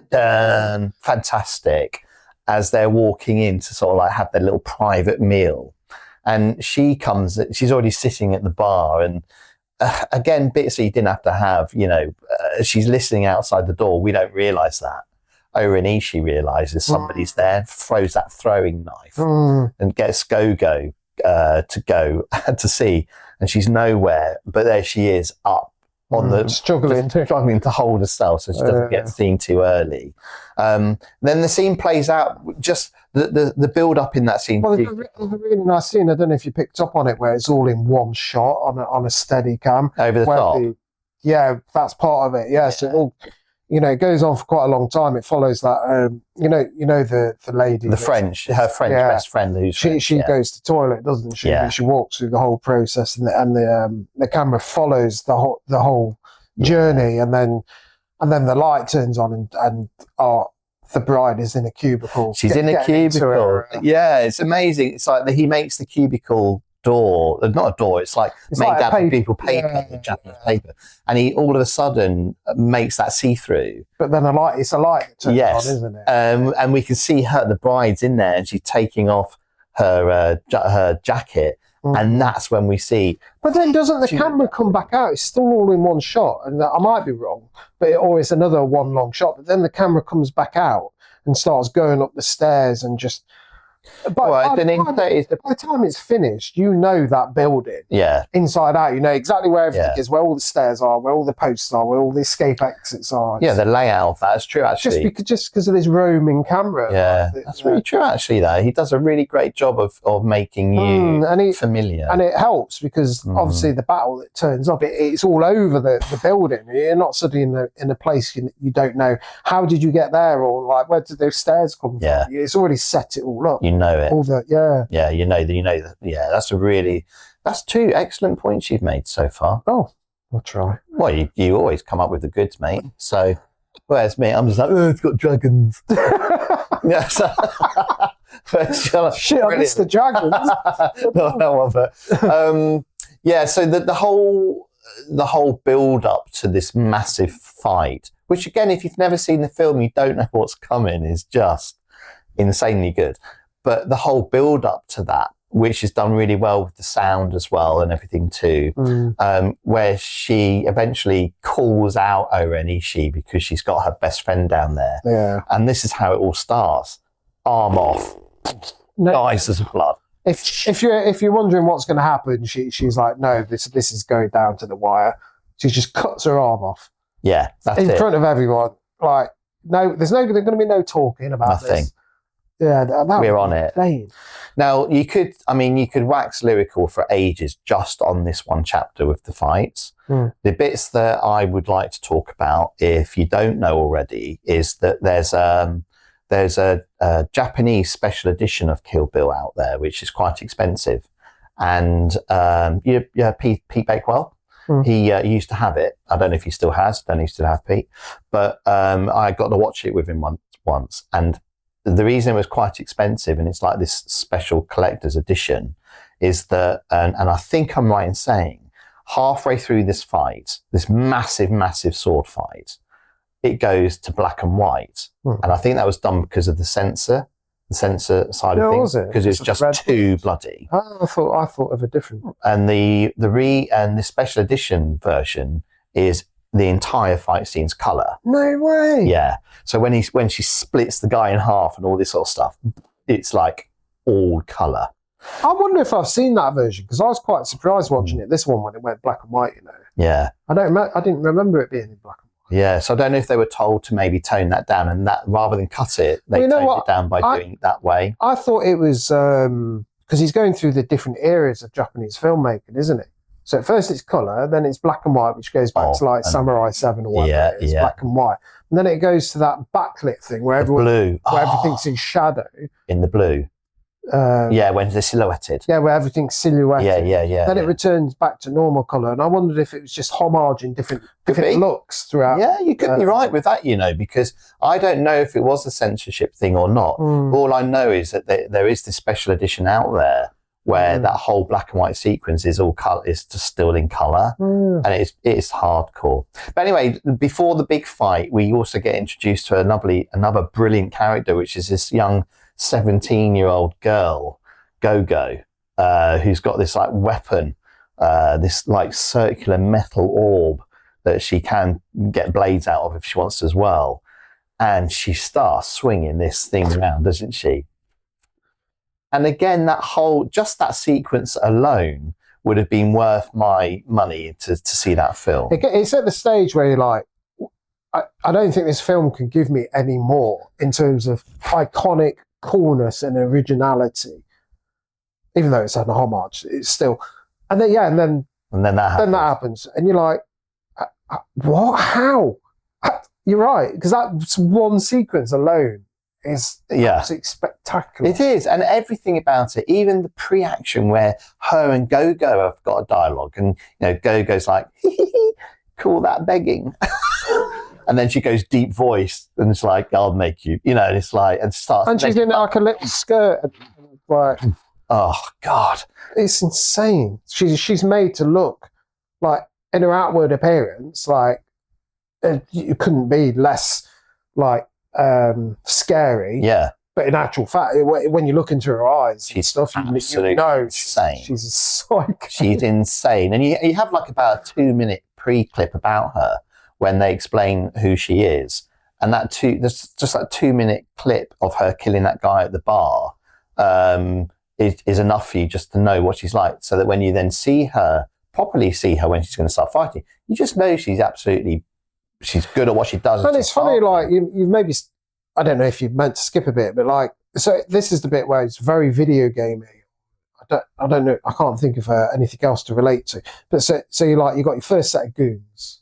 dun. Fantastic, as they're walking in to sort of like have their little private meal. And she's already sitting at the bar, and again, bits that you didn't have to have, she's listening outside the door. We don't realise that. O-Ren Ishii realises somebody's there, throws that throwing knife and gets Go-Go to go to see, and she's nowhere, but there she is up on the struggling to hold herself so she doesn't get seen too early. Then the scene plays out, just the build up in that scene. Well, there's a really nice scene, I don't know if you picked up on it, where it's all in one shot on a steady cam over the top. That's part of it. So it all, it goes on for quite a long time. It follows that the lady, her French best friend, who's she goes to the toilet, doesn't she? She walks through the whole process, and the camera follows the whole journey, and then the light turns on, and the bride is in a cubicle. She's in a cubicle. It's amazing. It's like he makes the cubicle door, not a door, it's like made out of people paper, Japanese paper, and he all of a sudden makes that see-through. But then it's a light that turns on, isn't it? And we can see the bride's in there, and she's taking off her jacket, and that's when we see. But then doesn't the camera come back out? It's still all in one shot, and I might be wrong, or it's another one long shot. But then the camera comes back out and starts going up the stairs and just. By the time it's finished, that building inside out. You know exactly where everything is, where all the stairs are, where all the posts are, where all the escape exits are. The layout of that is true, actually. Just because of this roaming camera. That's really true, actually, though. He does a really great job of making you familiar. And it helps because obviously the battle that turns up, it's all over the building. You're not suddenly in a place you don't know. How did you get there? Or like, where did those stairs come from? It's already set it all up. You know it. All that, you know that. That's 2 excellent points you've made so far. Oh, I'll try. Well, you always come up with the goods, mate. So, whereas me, I'm just like, it's got dragons. Shit, I missed the dragons. No, but so the whole build up to this massive fight, which again, if you've never seen the film, you don't know what's coming, is just insanely good. But the whole build up to that, which is done really well with the sound as well and everything too, where she eventually calls out O-Ren Ishii because she's got her best friend down there. Yeah. And this is how it all starts. Arm off. Eyes as blood. If you're wondering what's going to happen, she's like, no, this is going down to the wire. She just cuts her arm off. Yeah, that's in front of everyone. Like, no, there's going to be no talking about this. Yeah, we're on it. Insane. Now, you could wax lyrical for ages just on this one chapter with the fights. The bits that I would like to talk about, if you don't know already, is that there's a Japanese special edition of Kill Bill out there, which is quite expensive. And Pete Bakewell, he used to have it. I don't know if he still has. Don't know if he still have Pete. But I got to watch it with him once. And the reason it was quite expensive, and it's like this special collector's edition, is that, and I think I'm right in saying, halfway through this fight, this massive, massive sword fight, it goes to black and white. And I think that was done because of the censor side of things, because it's just too bloody. I thought of a different. And the special edition version is the entire fight scene's colour. No way. Yeah. So when she splits the guy in half and all this sort of stuff, it's like all colour. I wonder if I've seen that version because I was quite surprised watching it. This one when it went black and white, Yeah. I didn't remember it being in black and white. Yeah, so I don't know if they were told to maybe tone that down, and that rather than cut it, they toned it down by doing it that way. I thought it was because he's going through the different eras of Japanese filmmaking, isn't it? So at first it's colour, then it's black and white, which goes back to like Samurai 7 or whatever. It's black and white. And then it goes to that backlit thing where everything's in shadow. In the blue. When they're silhouetted. Yeah, where everything's silhouetted. Yeah. Then it returns back to normal colour. And I wondered if it was just homage in different looks throughout. Yeah, you could be right with that, because I don't know if it was a censorship thing or not. All I know is that there is this special edition out there where that whole black and white sequence is just still in colour, and it's hardcore. But anyway, before the big fight, we also get introduced to another brilliant character, which is this young 17-year-old girl, Go-Go, who's got this like weapon, this like circular metal orb that she can get blades out of if she wants to as well, and she starts swinging this thing around, doesn't she? And again, just that sequence alone would have been worth my money to see that film. It's at the stage where you're like, I don't think this film can give me any more in terms of iconic coolness and originality. Even though it's an homage, it's still. And then that happens, and you're like, what? How? You're right, because that one sequence alone is absolutely spectacular. It is, and everything about it, even the pre-action where her and Go-Go have got a dialogue, and Go-Go's like, call that begging. And then she goes deep voice, and it's like, I'll make you, and it's like, and starts. And she's in like a little skirt, like, oh God, it's insane. She's made to look like, in her outward appearance, like you couldn't be less like scary. Yeah. But in actual fact, when you look into her eyes, she's absolutely insane. She's a psycho. She's insane, and you have like about a 2-minute pre-clip about her when they explain who she is, and there's just like 2-minute clip of her killing that guy at the bar is enough for you just to know what she's like, so that when you then properly see her when she's going to start fighting, you just know she's good at what she does. And it's funny, like you maybe, I don't know if you meant to skip a bit, but like, so this is the bit where it's very video gamey. I don't know. I can't think of anything else to relate to. But so you got your first set of goons,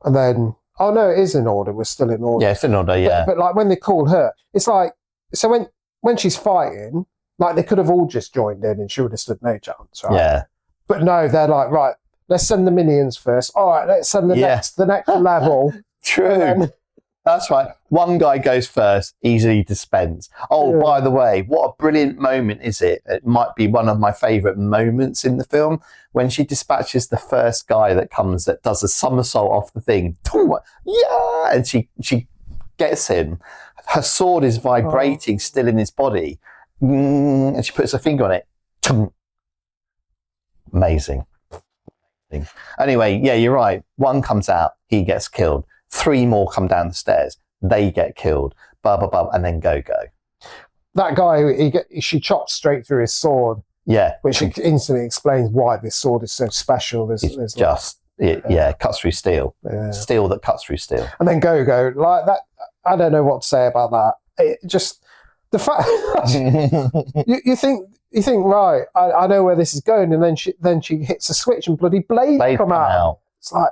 and then it is in order. We're still in order. Yeah, it's in order. Yeah. But like when they call her, it's like, so when she's fighting, like they could have all just joined in and she would have stood no chance, right? Yeah. But no, they're like, right, let's send the minions first. All right, let's send the next level. True. That's right. One guy goes first, easily dispensed. Oh, by the way, what a brilliant moment is it? It might be one of my favourite moments in the film when she dispatches the first guy that does a somersault off the thing. Yeah, and she gets him. Her sword is vibrating still in his body, and she puts her finger on it. Amazing. Anyway, yeah, you're right. One comes out, he gets killed. 3 more come down the stairs, they get killed. Blah blah blah, and then Go-Go. That guy, she chops straight through his sword. Yeah, which instantly explains why this sword is so special. Cuts through steel. Yeah. Steel that cuts through steel. And then Go-Go, like that. I don't know what to say about that. It just, the fact you think right, I know where this is going, and then she hits a switch and bloody blades come out. It's like.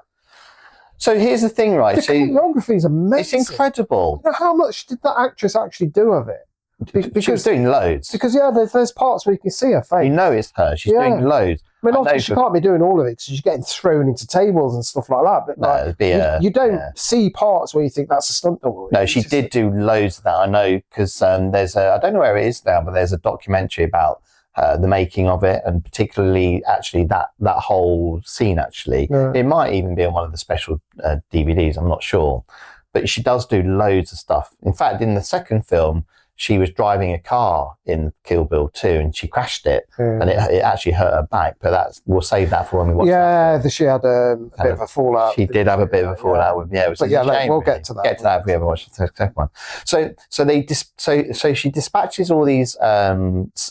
So here's the thing, right? The choreography is amazing. It's incredible. How much did that actress actually do of it? Because she was doing loads. Because there's parts where you can see her face. You know it's her. She's doing loads. I mean, obviously she can't be doing all of it because she's getting thrown into tables and stuff like that. But you don't see parts where you think that's a stunt double. No, she did do loads of that. I know because there's I don't know where it is now, but there's a documentary about the making of it, and particularly actually that whole scene. Actually, it might even be on one of the special DVDs. I'm not sure, but she does do loads of stuff. In fact, in the second film, she was driving a car in Kill Bill 2 and she crashed it, and it actually hurt her back. But we'll save that for when we watch. Yeah, she had a bit of a fallout. She did have a bit of a fallout with. Yeah, it was a shame, we'll really. get to that. Get to that if we ever watch the second one. So she dispatches all these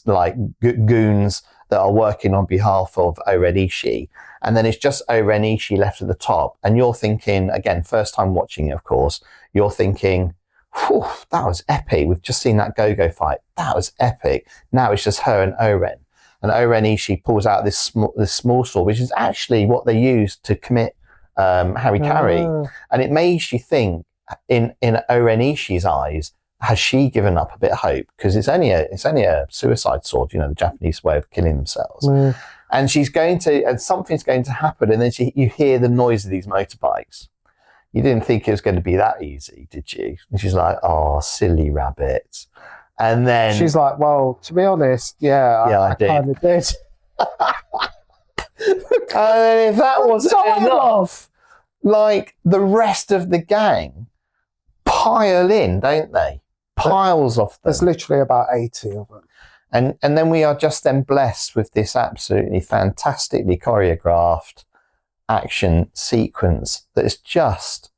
like goons that are working on behalf of O-Ren Ishii, and then it's just O-Ren Ishii left at the top. And you're thinking, again, first time watching it, of course, you're thinking, whew, that was epic. We've just seen that go-go fight. That was epic. Now it's just her and O-Ren. And O-Ren Ishii pulls out this small sword, which is actually what they used to commit Harikari. And it makes you think, in O-Ren Ishii's eyes, has she given up a bit of hope? Because it's only a suicide sword, the Japanese way of killing themselves. And something's going to happen, and then you hear the noise of these motorbikes. You didn't think it was going to be that easy, did you? And she's like, "Oh, silly rabbit." And then she's like, "Well, to be honest, I kind of did." And if that wasn't enough, like the rest of the gang pile in, don't they? Piles of them. There's literally about 80 of them. And then we are just then blessed with this absolutely fantastically choreographed action sequence that is just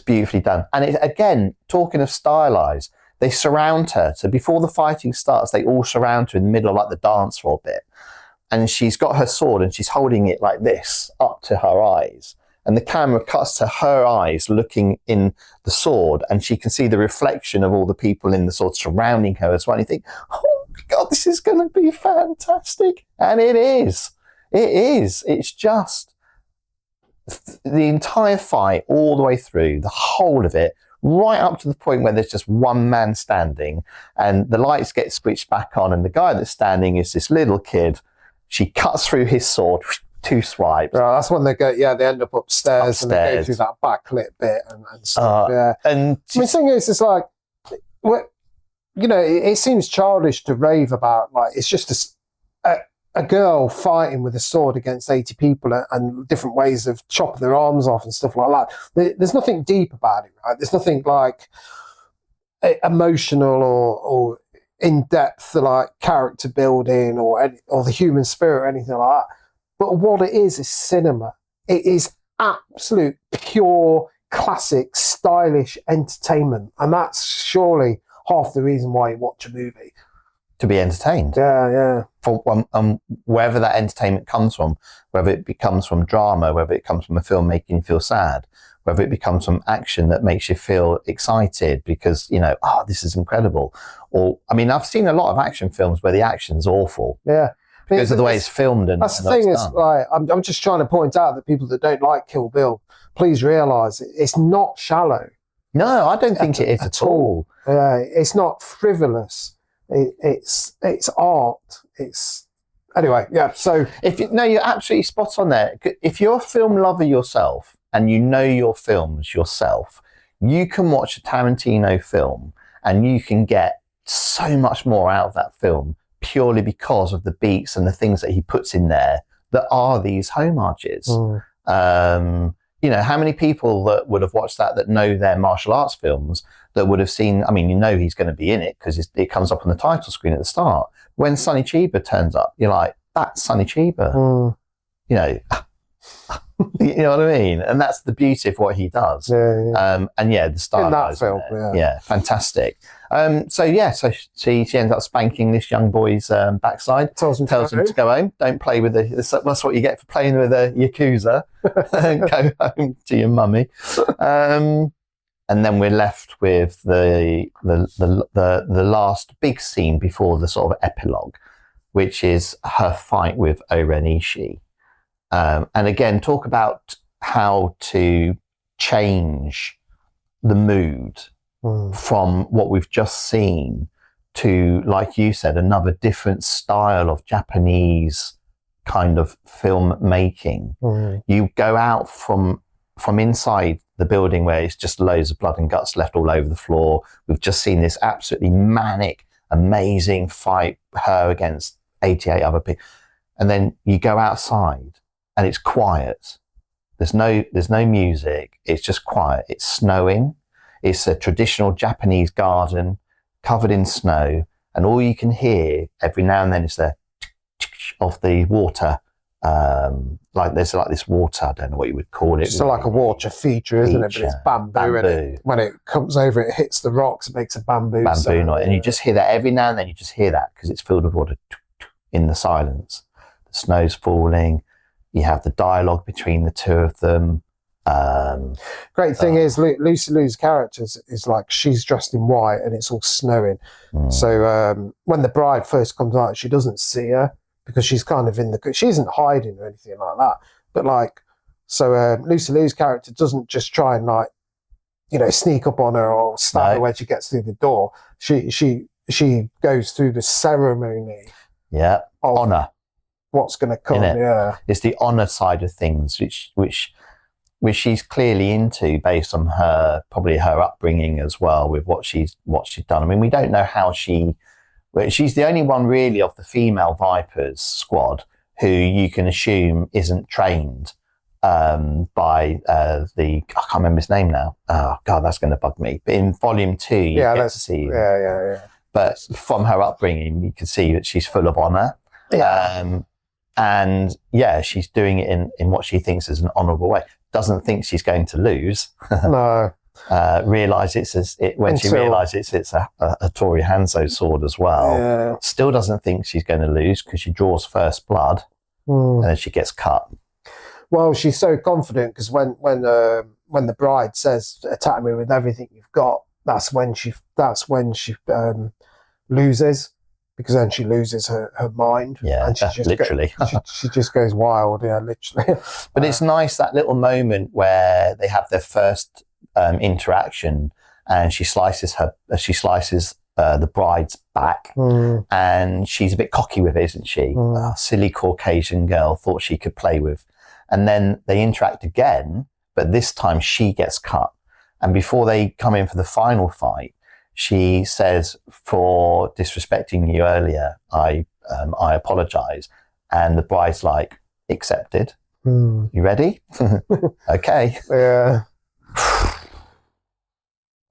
beautifully done. And it, again, talking of stylized, they surround her. So before the fighting starts, they all surround her in the middle of like the dance floor bit. And she's got her sword and she's holding it like this up to her eyes. And the camera cuts to her eyes looking in the sword, and she can see the reflection of all the people in the sword surrounding her as well. And you think, oh my God, this is going to be fantastic. And it is. It is. It's just the entire fight all the way through, the whole of it, right up to the point where there's just one man standing and the lights get switched back on, and the guy that's standing is this little kid. She cuts through his sword, 2 swipes. Right, that's when they go. Yeah, they end up upstairs. And they go through that backlit bit and stuff. And the thing is, it's like, it seems childish to rave about like it's just a girl fighting with a sword against 80 people and different ways of chopping their arms off and stuff like that. There's nothing deep about it, right? There's nothing like emotional or in depth like character building or the human spirit or anything like that. But what it is cinema. It is absolute, pure, classic, stylish entertainment. And that's surely half the reason why you watch a movie. To be entertained. Yeah. Wherever that entertainment comes from, whether it comes from drama, whether it comes from a film making you feel sad, whether it becomes from action that makes you feel excited because, this is incredible. Or, I've seen a lot of action films where the action's awful. Yeah. Because of the way it's filmed. That's the thing. Is like I'm just trying to point out that people that don't like Kill Bill, please realise it's not shallow. No, I don't think it is at all. It's not frivolous. It's art. Anyway. Yeah. So you're absolutely spot on there. If you're a film lover yourself and you know your films yourself, you can watch a Tarantino film and you can get so much more out of that film, purely because of the beats and the things that he puts in there that are these homages. How many people that would have watched that know their martial arts films that would have seen, he's going to be in it because it comes up on the title screen at the start. When Sonny Chiba turns up, you're like, that's Sonny Chiba. You know what I mean? And that's the beauty of what he does. Yeah. The style in that film, fantastic. So she ends up spanking this young boy's backside. Tells him to go home. Don't play with that's what you get for playing with a Yakuza. Go home to your mummy. And then we're left with the last big scene before the sort of epilogue, which is her fight with O-Ren Ishii. And again, talk about how to change the mood from what we've just seen to, like you said, another different style of Japanese kind of film making. You go out from inside the building where it's just loads of blood and guts left all over the floor. We've just seen this absolutely manic, amazing fight, her against 88 other people. And then you go outside and it's quiet. There's no music. It's just quiet. It's snowing. It's a traditional Japanese garden. covered in snow, and all you can hear every now and then is the of the water. Like there's like this water, I don't know what you would call it. It's like a water feature, isn't it? But it's bamboo. And when it comes over, it hits the rocks, it makes a bamboo sound. Noise. And you just hear that every now and then, you just hear that because it's filled with water in the silence. The snow's falling. You have the dialogue between the two of them. Great thing is Lucy Liu's character is like, she's dressed in white and it's all snowing. So when the bride first comes out, she doesn't see her because she's kind of she isn't hiding or anything like that. But like, so Lucy Liu's character doesn't just try and like, you know, sneak up on her or stab her when she gets through the door. She goes through the ceremony. Yeah, honor. What's going to come? Yeah, it's the honor side of things, which she's clearly into based on her upbringing as well, with what she's done. I mean, we don't know how she's the only one really of the female Vipers squad who you can assume isn't trained by I can't remember his name now. Oh God, that's going to bug me. But in Volume 2, you get to see. Yeah. But from her upbringing, you can see that she's full of honor. Yeah. And yeah, she's doing it in what she thinks is an honourable way. Doesn't think she's going to lose. No. Realises she realises it's a Hattori Hanzo sword as well. Yeah. Still doesn't think she's going to lose because she draws first blood and then she gets cut. Well, she's so confident because when the bride says, "Attack me with everything you've got," that's when she loses. Because then she loses her mind. Yeah, and she just literally. she just goes wild, yeah, literally. But it's nice, that little moment where they have their first interaction and she slices the bride's back and she's a bit cocky with it, isn't she? A silly Caucasian girl thought she could play with. And then they interact again, but this time she gets cut. And before they come in for the final fight, she says, "For disrespecting you earlier, I apologise." And the bride's like, "Accepted. You ready?" Okay. Yeah.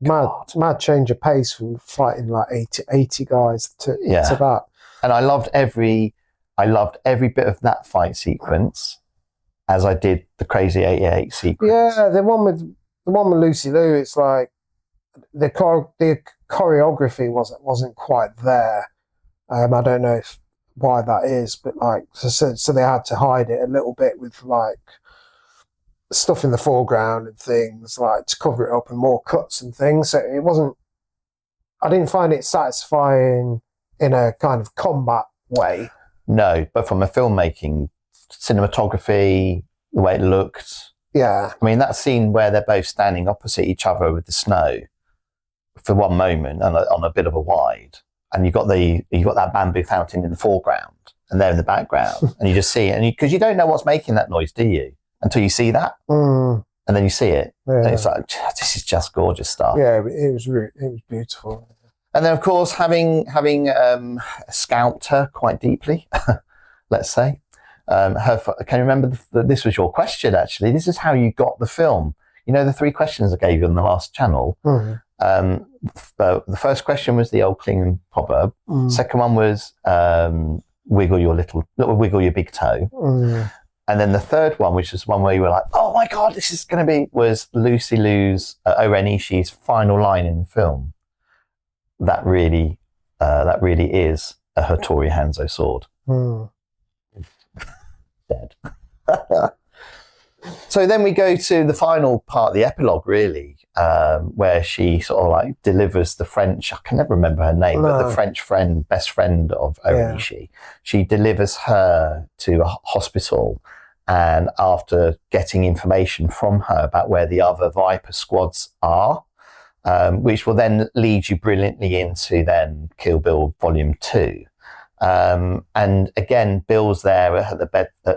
Mad change of pace from fighting like 80 guys to that. And I loved every bit of that fight sequence, as I did the Crazy 88 sequence. Yeah, the one with Lucy Liu, it's like the choreography wasn't quite there. I don't know why that is, but like so they had to hide it a little bit with like stuff in the foreground and things like to cover it up and more cuts and things. So it wasn't. I didn't find it satisfying in a kind of combat way. No, but from a filmmaking, cinematography, the way it looked. Yeah. I mean, that scene where they're both standing opposite each other with the snow for one moment and on a bit of a wide, and you've got that bamboo fountain in the foreground and they're in the background and you just see it, and because you don't know what's making that noise, do you? Until you see that. And then you see it. Yeah. And it's like, this is just gorgeous stuff. Yeah, it was beautiful. And then, of course, having scalped her quite deeply, let's say, can you remember this was your question, actually? This is how you got the film. You know, the 3 questions I gave you on the last channel. The first question was the old Klingon proverb. Second one was wiggle your big toe. And then the third one, which was one where you were like, "Oh my God, this is going to be," was Lucy Liu's Orenishi's final line in the film. That really is a Hattori Hanzo sword. Dead. So then we go to the final part, the epilogue, really, where she sort of like delivers the French, I can never remember her name, but the French best friend of Orenishi. Yeah. She delivers her to a hospital, and after getting information from her about where the other Viper squads are, which will then lead you brilliantly into then Kill Bill Volume 2. And again, Bill's there at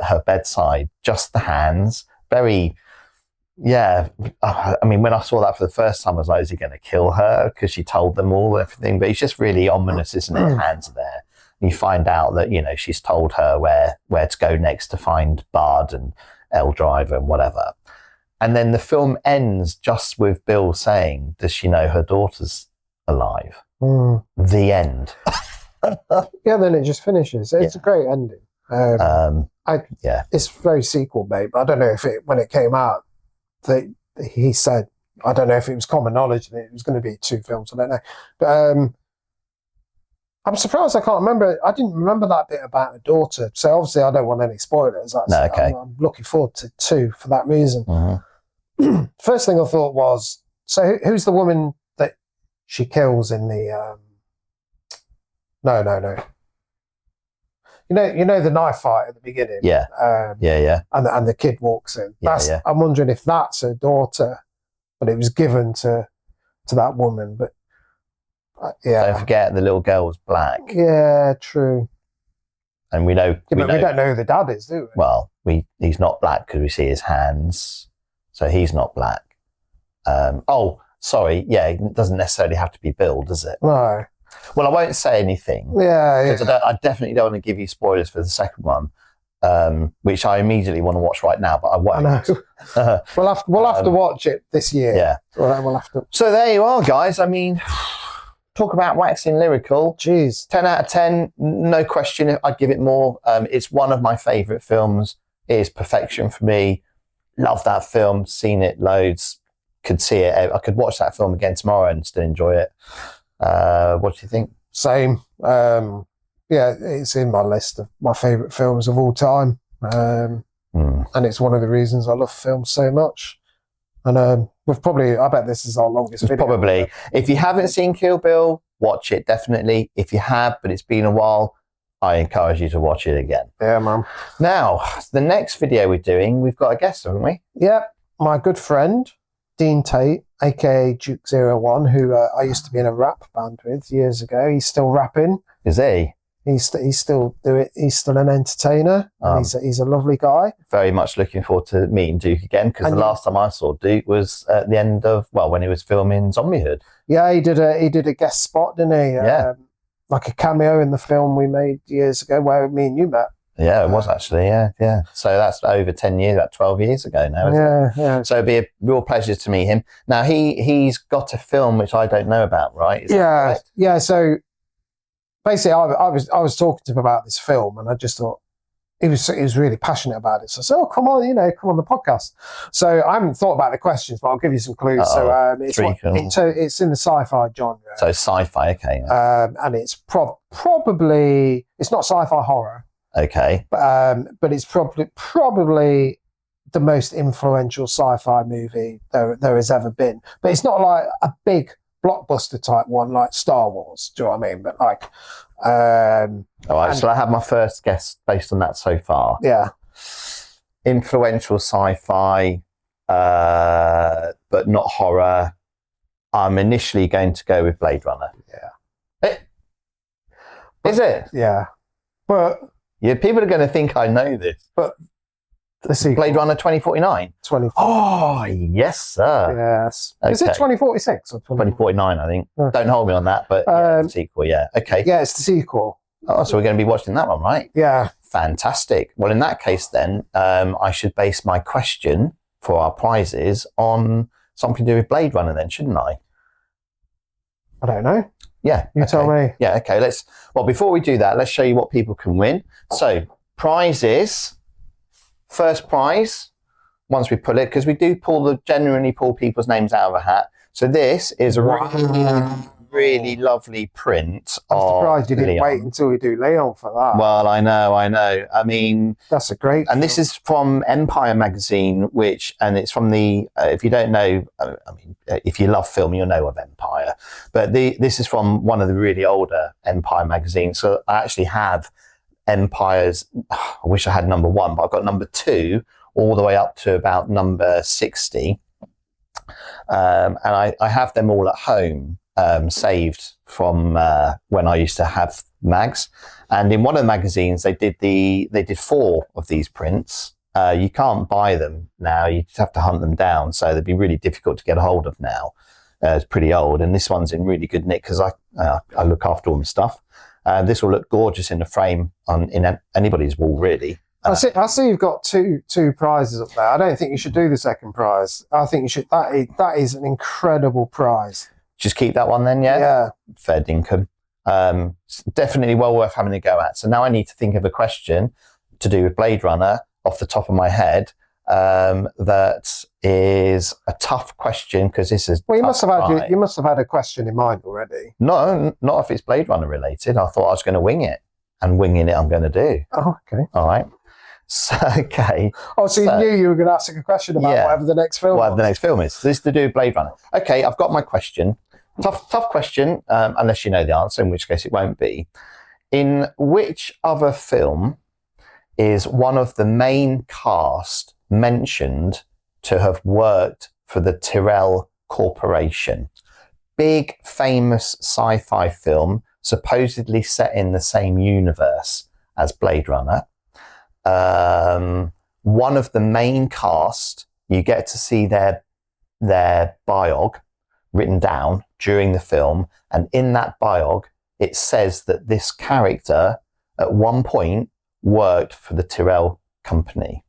her bedside, just the hands, very, yeah. I mean, when I saw that for the first time, I was like, is he going to kill her? Because she told them all, everything, but it's just really ominous, isn't it? Hands are there. And you find out that, you know, she's told her where to go next to find Bard and L Driver and whatever. And then the film ends just with Bill saying, does she know her daughter's alive? The end. Yeah, then it just finishes. It's a great ending. It's very sequel bait, but I don't know if when it came out, that he said, I don't know if it was common knowledge that it was going to be 2 films. I don't know, but I'm surprised I can't remember. I didn't remember that bit about the daughter. So obviously I don't want any spoilers. I'm looking forward to 2 for that reason. First thing I thought was, so who's the woman that she kills in the? No. You know the knife fight at the beginning. Yeah. And the kid walks in. I'm wondering if that's her daughter, but it was given to that woman. But don't forget the little girl was black. Yeah, true. And we know, we don't know who the dad is, do we? Well, he's not black because we see his hands, so he's not black. Sorry, it doesn't necessarily have to be Bill, does it? No. Well, I won't say anything. Because I definitely don't want to give you spoilers for the second one, which I immediately want to watch right now, but I won't. I know. We'll have to watch it this year. Yeah. We'll have to. So there you are, guys. I mean, talk about waxing lyrical. Jeez. 10 out of 10, no question. I'd give it more. It's one of my favourite films. It is perfection for me. Love that film. Seen it loads. Could see it. I could watch that film again tomorrow and still enjoy it. What do you think? Same. It's in my list of my favourite films of all time. And it's one of the reasons I love films so much. And I bet this is our longest video. Probably. If you haven't seen Kill Bill, watch it, definitely. If you have, but it's been a while, I encourage you to watch it again. Yeah, man. Now, the next video we're doing, we've got a guest, haven't we? Yeah, my good friend, Dean Tate, aka Duke01, who I used to be in a rap band with years ago. He's still rapping. Is he? He's still He's still an entertainer. And he's a lovely guy. Very much looking forward to meeting Duke again, because the last time I saw Duke was at the end of when he was filming Zombiehood. Yeah, he did a guest spot, didn't he? Yeah, like a cameo in the film we made years ago where me and you met. Yeah, it was actually. Yeah. So that's over 10 years, about 12 years ago now. Isn't it? Yeah. So it'd be a real pleasure to meet him. Now he's got a film which I don't know about, right? Yeah. So basically, I was talking to him about this film, and I just thought he was really passionate about it. So I said, "Oh, come on the podcast." So I haven't thought about the questions, but I'll give you some clues. So it's in the sci-fi genre. So sci-fi, okay. And it's probably it's not sci-fi horror. Okay. But it's probably the most influential sci-fi movie there has ever been. But it's not like a big blockbuster type one like Star Wars. Do you know what I mean? But like, all right. So I have my first guess based on that so far. Yeah. Influential sci-fi, but not horror. I'm initially going to go with Blade Runner. Yeah. Is it? Yeah. But yeah, people are going to think I know this. But the sequel. Blade Runner 2049. Oh, yes, sir. Yes. Okay. Is it 2046 or 2049, I think. Okay. Don't hold me on that, but the sequel, yeah. Okay. Yeah, it's the sequel. Oh, so we're going to be watching that one, right? Yeah. Fantastic. Well, in that case, then, I should base my question for our prizes on something to do with Blade Runner, then, shouldn't I? I don't know. Yeah. You tell me. Yeah, okay. Before we do that, let's show you what people can win. So, prizes. First prize, once we pull it, because we do genuinely pull people's names out of a hat. So this is a really lovely print. I'm surprised you didn't wait until we do Leon for that. Well, I know. I mean, that's a great And film. This is from Empire magazine, and it's from the, if you don't know, I mean, if you love film, you'll know of Empire. But this is from one of the really older Empire magazines. So I actually have Empire's, I wish I had number 1, but I've got number 2 all the way up to about number 60. And I have them all at home, saved from when I used to have mags. And in one of the magazines, they did 4 of these prints. You can't buy them now. You just have to hunt them down. So they'd be really difficult to get a hold of now. It's pretty old. And this one's in really good nick because I look after all my stuff. This will look gorgeous in a frame in anybody's wall, really. I see you've got two prizes up there. I don't think you should do the second prize. I think you should. That is an incredible prize. Just keep that one then, yeah? Yeah. Fair dinkum. It's definitely well worth having a go at. So now I need to think of a question to do with Blade Runner off the top of my head. That is a tough question because this is. Well, you must have had a question in mind already. No, not if it's Blade Runner related. I thought I was going to wing it, and winging it, I'm going to do. Oh, okay. All right. So, okay. Oh, so you knew you were going to ask a question about whatever the next film. Whatever the next film is. So this is to do with Blade Runner. Okay, I've got my question. Tough question, unless you know the answer, in which case it won't be. In which other film is one of the main cast mentioned to have worked for the Tyrell Corporation? Big, famous sci-fi film, supposedly set in the same universe as Blade Runner. One of the main cast, you get to see their biog written down during the film, and in that biog, it says that this character at one point worked for the Tyrell Company.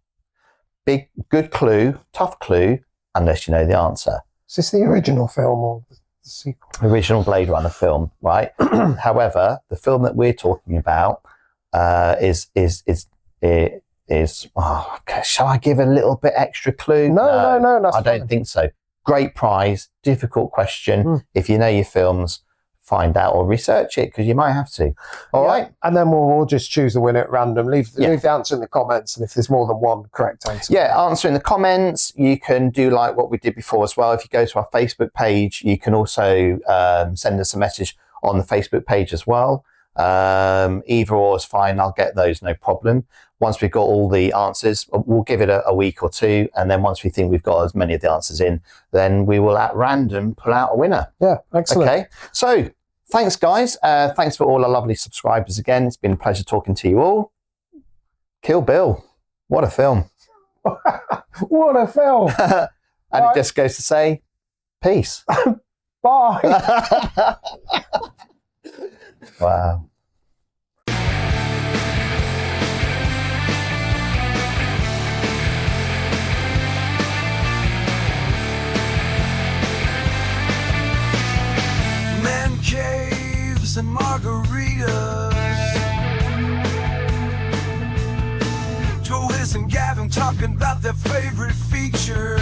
Good clue, tough clue, unless you know the answer. Is this the original film or the sequel? Original Blade Runner film, right? However, the film that we're talking about is. Oh, okay. Shall I give a little bit extra clue? No. I don't think so. Great prize, difficult question. If you know your films, find out or research it because you might have to. All right. And then we'll just choose the winner at random. Leave the answer in the comments, and if there's more than one correct answer. Yeah, answer in the comments. You can do like what we did before as well. If you go to our Facebook page, you can also send us a message on the Facebook page as well. Either or is fine. I'll get those, no problem. Once we've got all the answers, we'll give it a week or two. And then once we think we've got as many of the answers in, then we will at random pull out a winner. Yeah, excellent. Okay. So thanks, guys. Thanks for all our lovely subscribers again. It's been a pleasure talking to you all. Kill Bill. What a film. What a film. And it just goes to say, peace. Bye. Wow. Mancaves and margaritas, Dwyz and Gavin talking about their favorite features.